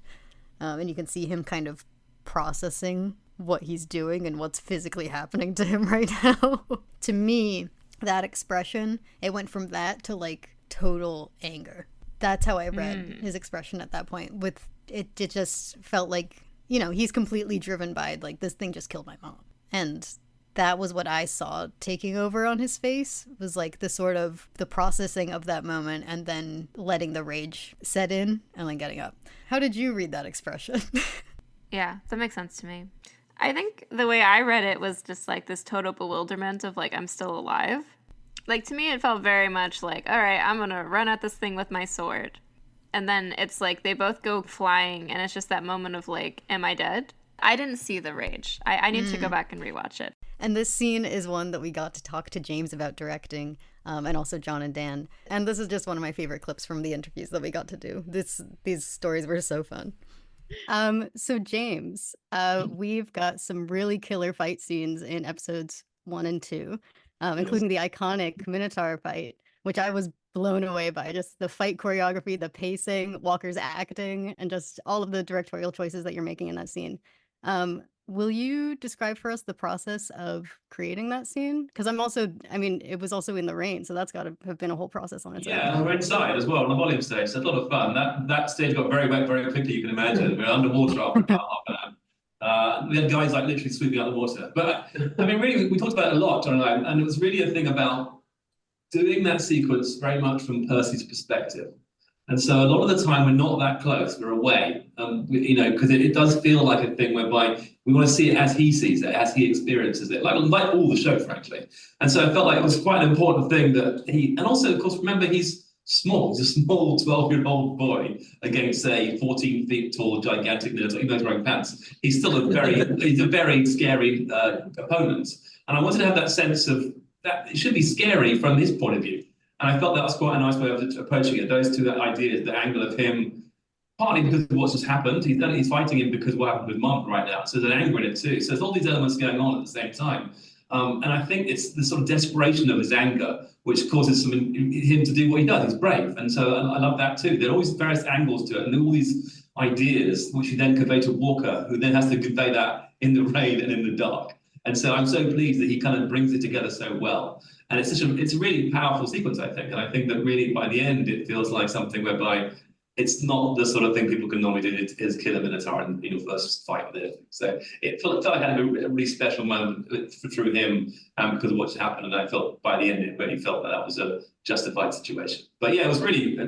and you can see him kind of processing what he's doing and what's physically happening to him right now. To me, that expression, it went from that to like total anger. That's how I read his expression at that point. With it just felt like, he's completely driven by like, this thing just killed my mom. And that was what I saw taking over on his face, was like the processing of that moment and then letting the rage set in and then getting up. How did you read that expression? Yeah, that makes sense to me. I think the way I read it was just like this total bewilderment of like, I'm still alive. Like, to me, it felt very much like, all right, I'm going to run at this thing with my sword. And then it's like they both go flying, and it's just that moment of like, am I dead? I didn't see the rage. I need to go back and rewatch it. And this scene is one that we got to talk to James about directing, and also Jon and Dan. And this is just one of my favorite clips from the interviews that we got to do. These stories were so fun. So James, we've got some really killer fight scenes in episodes 1 and 2. Including the iconic Minotaur fight, which I was blown away by. Just the fight choreography, the pacing, Walker's acting, and just all of the directorial choices that you're making in that scene. Will you describe for us the process of creating that scene? Because it was also in the rain, so that's got to have been a whole process on its own. Yeah, we're inside as well on the volume stage. So it's a lot of fun. That stage got very wet very quickly, you can imagine. We're underwater after about half an hour. We had guys like literally sweeping out the water. But I mean, really, we talked about it a lot, Jon and I, and it was really a thing about doing that sequence very much from Percy's perspective. And so a lot of the time we're not that close, we're away, because it does feel like a thing whereby we want to see it as he sees it, as he experiences it, like all the show, frankly. And so I felt like it was quite an important thing that and also, of course, remember, he's small. He's a small 12-year-old boy against a 14 feet tall, gigantic Minotaur. Even though he's wearing pants, he's still he's a very scary opponent. And I wanted to have that sense of that it should be scary from his point of view. And I felt that was quite a nice way of approaching it. Those two ideas, the angle of him, partly because of what's just happened. He's fighting him because of what happened with Mom right now. So there's an anger in it too. So there's all these elements going on at the same time. And I think it's the sort of desperation of his anger which causes him to do what he does. He's brave. And so I love that too. There are always various angles to it, and all these ideas which he then convey to Walker, who then has to convey that in the rain and in the dark. And so I'm so pleased that he kind of brings it together so well. And it's a really powerful sequence, I think. And I think that really by the end, it feels like something whereby it's not the sort of thing people can normally do is kill a Minotaur in your first fight with it. So it felt like I had a really special moment through him because of what's happened. And I felt by the end, it really felt that was a justified situation. But yeah, it was really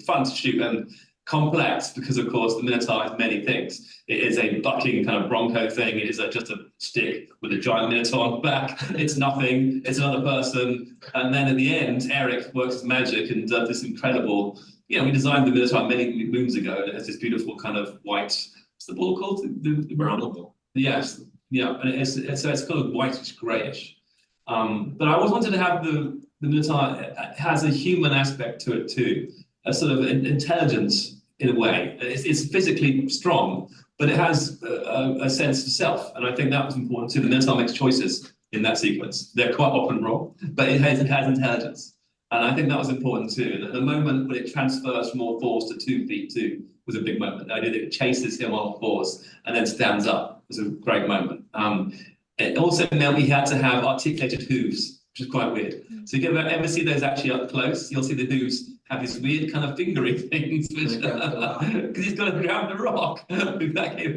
fun to shoot and complex because, of course, the Minotaur is many things. It is a bucking kind of bronco thing. It is just a stick with a giant Minotaur on the back. It's nothing. It's another person. And then at the end, Erik works his magic and does this incredible... we designed the Minotaur many moons ago, and it has this beautiful kind of white, what's the ball called? The brown ball. Yes. Yeah, and it's kind of whitish grayish. But I always wanted to have the Minotaur has a human aspect to it too, a sort of intelligence in a way. It's physically strong, but it has a sense of self, and I think that was important too. The Minotaur makes choices in that sequence. They're quite often wrong, but it has intelligence. And I think that was important too. And at the moment when it transfers from all fours to 2 feet too was a big moment. The idea that it chases him on all fours and then stands up was a great moment. It also meant we had to have articulated hooves, which is quite weird. So you ever see those actually up close? You'll see the hooves have these weird kind of fingery things, which because he's got to grab the rock. Exactly.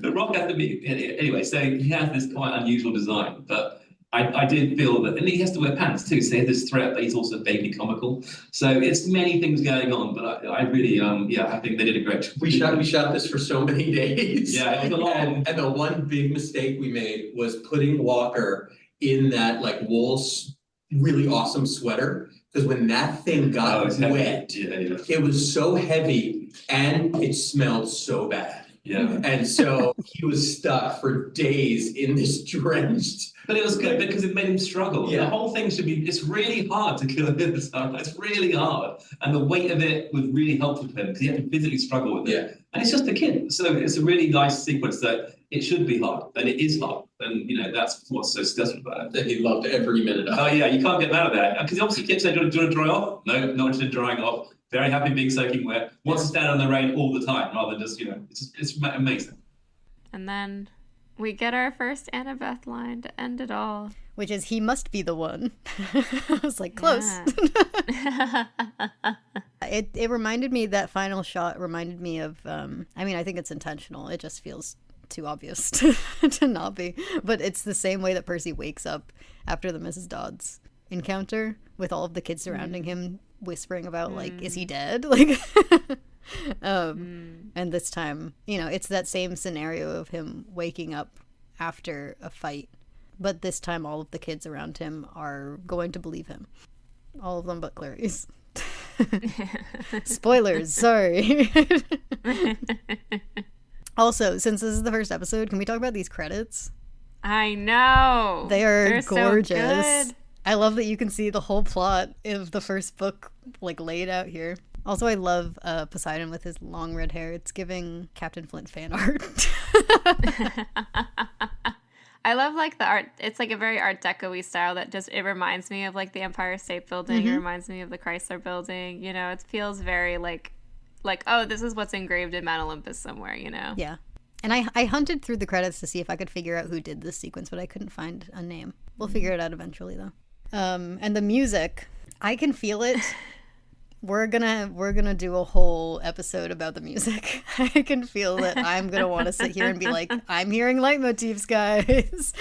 The rock has to be anyway. So he has this quite unusual design, but. I did feel that, and he has to wear pants too, so he had this threat, but he's also vaguely comical. So it's many things going on, but I really, I think they did a great job. We shot this for so many days. Yeah, it was a long. And the one big mistake we made was putting Walker in that like wool, really awesome sweater, because when that thing got wet, it was so heavy and it smelled so bad. Yeah. And so he was stuck for days in this drenched. But it was good because it made him struggle. Yeah. The whole thing it's really hard to kill a Minotaur. It's really hard. And the weight of it was really helpful for him because he had to physically struggle with it. Yeah. And it's just a kid. So it's a really nice sequence that it should be hard. And it is hard. And, that's what's so successful about it. That he loved every minute of it. Oh, yeah, you can't get mad at that. Because obviously kids say, do you want to dry off? No, not interested in drying off. Very happy being soaking wet. Wants to stand in the rain all the time rather than just, it's amazing. And then we get our first Annabeth line to end it all. Which is, he must be the one. I was like, close. Yeah. It reminded me, that final shot reminded me of, I think it's intentional. It just feels too obvious to not be. But it's the same way that Percy wakes up after the Mrs. Dodds encounter with all of the kids surrounding him, whispering about, like, is he dead? Like... and this time, it's that same scenario of him waking up after a fight, but this time all of the kids around him are going to believe him, all of them but Clarice. Spoilers, sorry. Also, since this is the first episode, can we talk about these credits? I know, they're gorgeous. So good. I love that you can see the whole plot of the first book like laid out here. Also, I love Poseidon with his long red hair. It's giving Captain Flint fan art. I love like the art. It's like a very Art Deco-y style that it reminds me of like the Empire State Building. Mm-hmm. It reminds me of the Chrysler Building. It feels very like, oh, this is what's engraved in Mount Olympus somewhere, Yeah. And I hunted through the credits to see if I could figure out who did this sequence, but I couldn't find a name. We'll figure it out eventually, though. And the music, I can feel it. We're gonna do a whole episode about the music. I can feel that I'm gonna want to sit here and be like, I'm hearing leitmotifs, guys.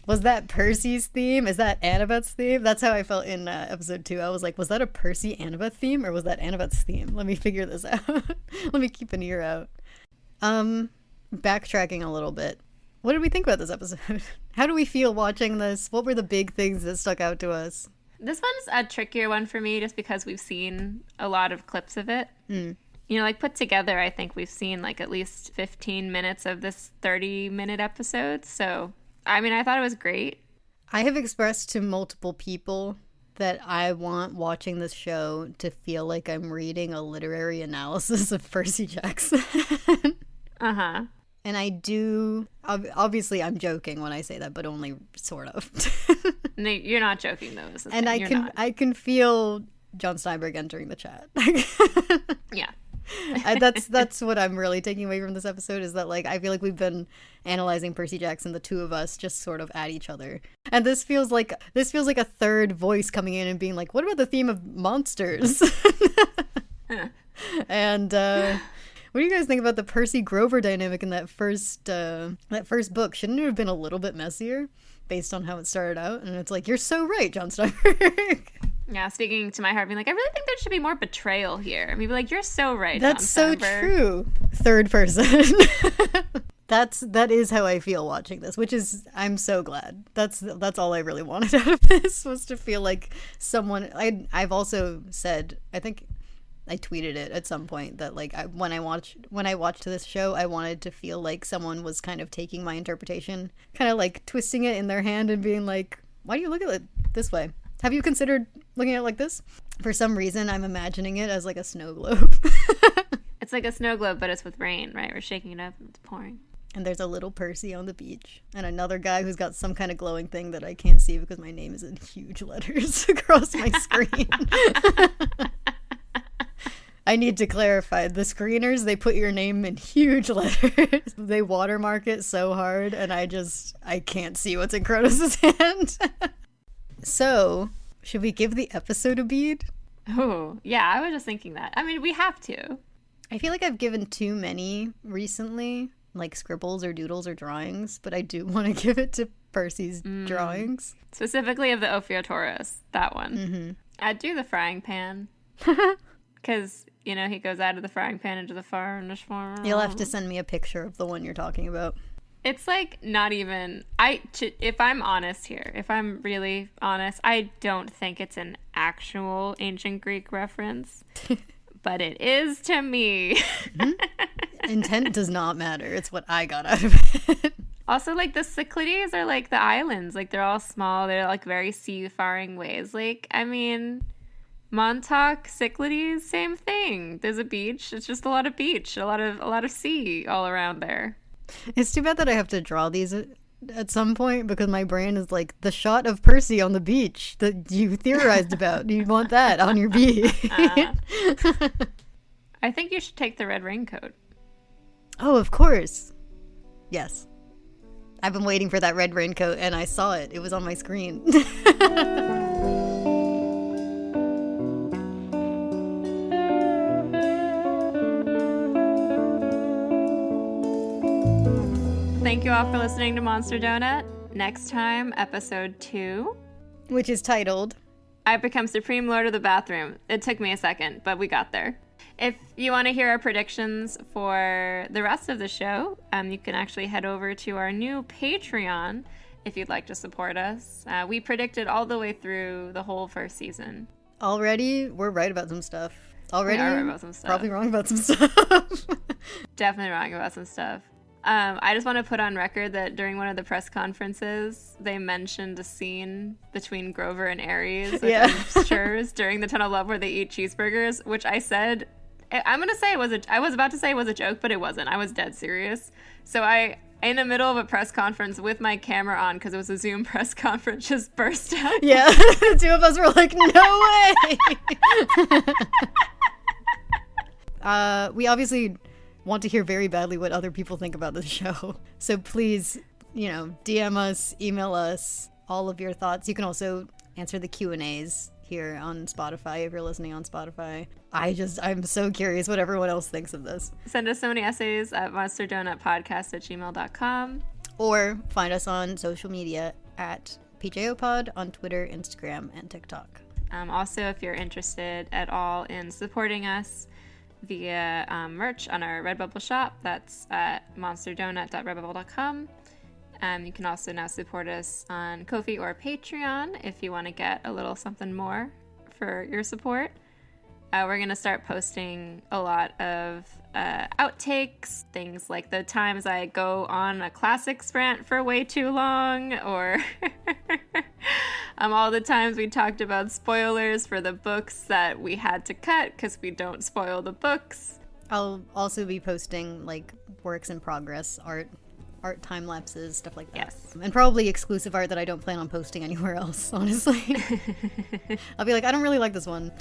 Was that Percy's theme? Is that Annabeth's theme? That's how I felt in episode 2. I was like, was that a Percy Annabeth theme or was that Annabeth's theme? Let me figure this out. Let me keep an ear out. Backtracking a little bit. What did we think about this episode? How do we feel watching this? What were the big things that stuck out to us? This one's a trickier one for me just because we've seen a lot of clips of it. Like put together, I think we've seen like at least 15 minutes of this 30-minute episode. So, I thought it was great. I have expressed to multiple people that I want watching this show to feel like I'm reading a literary analysis of Percy Jackson. Uh-huh. And I do, obviously I'm joking when I say that, but only sort of. No, you're not joking though. And I can feel Jon Steinberg entering the chat. Yeah. That's what I'm really taking away from this episode, is that like I feel like we've been analyzing Percy Jackson, the two of us, just sort of at each other, and this feels like a third voice coming in and being like, what about the theme of monsters? And what do you guys think about the Percy Grover dynamic in that first book? Shouldn't it have been a little bit messier based on how it started out? And it's like, you're so right, Jon Steinberg. Yeah, speaking to my heart, being like, I really think there should be more betrayal here. I mean, like, you're so right. That's Jon so Steinberg. true. Third person. That is how I feel watching this, which is, I'm so glad. That's all I really wanted out of this, was to feel like someone. I've also said, I think I tweeted it at some point, that like when I watched this show, I wanted to feel like someone was kind of taking my interpretation, kind of like twisting it in their hand and being like, why do you look at it this way? Have you considered looking at it like this? For some reason, I'm imagining it as like a snow globe. It's like a snow globe, but it's with rain, right? We're shaking it up and it's pouring. And there's a little Percy on the beach. And another guy who's got some kind of glowing thing that I can't see because my name is in huge letters across my screen. I need to clarify. The screeners, they put your name in huge letters. They watermark it so hard, and I can't see what's in Kronos' hand. So, should we give the episode a bead? Oh, yeah, I was just thinking that. I mean, we have to. I feel like I've given too many recently, like scribbles or doodles or drawings, but I do want to give it to Percy's drawings. Specifically of the Ophiotaurus, that one. Mm-hmm. I'd do the frying pan. Because, you know, he goes out of the frying pan into the furnace. You'll have to send me a picture of the one you're talking about. It's like not even, if I'm honest here, if I'm really honest, I don't think it's an actual ancient Greek reference, but it is to me. Mm-hmm. Intent does not matter. It's what I got out of it. Also, like, the Cyclades are like the islands. Like, they're all small. They're like very seafaring ways. Like, I mean, Montauk, Cyclades, same thing. There's a beach. It's just a lot of beach, a lot of sea all around there. It's too bad that I have to draw these at some point, because my brain is like, the shot of Percy on the beach that you theorized about. You want that on your beach. I think you should take the red raincoat. Oh, of course. Yes. I've been waiting for that red raincoat, and I saw it. It was on my screen. Thank you all for listening to Monster Donut. Next time, episode 2. Which is titled, I Become Supreme Lord of the Bathroom. It took me a second, but we got there. If you want to hear our predictions for the rest of the show, you can actually head over to our new Patreon if you'd like to support us. We predicted all the way through the whole first season. already we're right about some stuff. Already We are right about some stuff. probably wrong about some stuff. Definitely wrong about some stuff. I just want to put on record that during one of the press conferences, they mentioned a scene between Grover and Ares, which I'm sure is during the Tunnel of Love where they eat cheeseburgers, which I said, I was about to say it was a joke, but it wasn't. I was dead serious. So I, in the middle of a press conference with my camera on, because it was a Zoom press conference, just burst out. Yeah, the two of us were like, no way! We obviously want to hear very badly what other people think about the show. So please, DM us, email us, all of your thoughts. You can also answer the Q&As here on Spotify if you're listening on Spotify. I'm so curious what everyone else thinks of this. Send us so many essays at monsterdonutpodcast@gmail.com. Or find us on social media at PJOpod on Twitter, Instagram, and TikTok. Also, if you're interested at all in supporting us via merch on our Redbubble shop, that's at monsterdonut.redbubble.com. You can also now support us on Ko-fi or Patreon if you want to get a little something more for your support. We're going to start posting a lot of outtakes, things like the times I go on a classics rant for way too long, or all the times we talked about spoilers for the books that we had to cut because we don't spoil the books. I'll also be posting like works in progress, art time lapses, stuff like that. Yes. And probably exclusive art that I don't plan on posting anywhere else, honestly. I'll be like, I don't really like this one.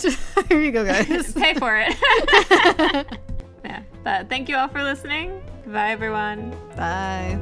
Here you go, guys. Pay for it. Yeah. But thank you all for listening. Bye, everyone. Bye.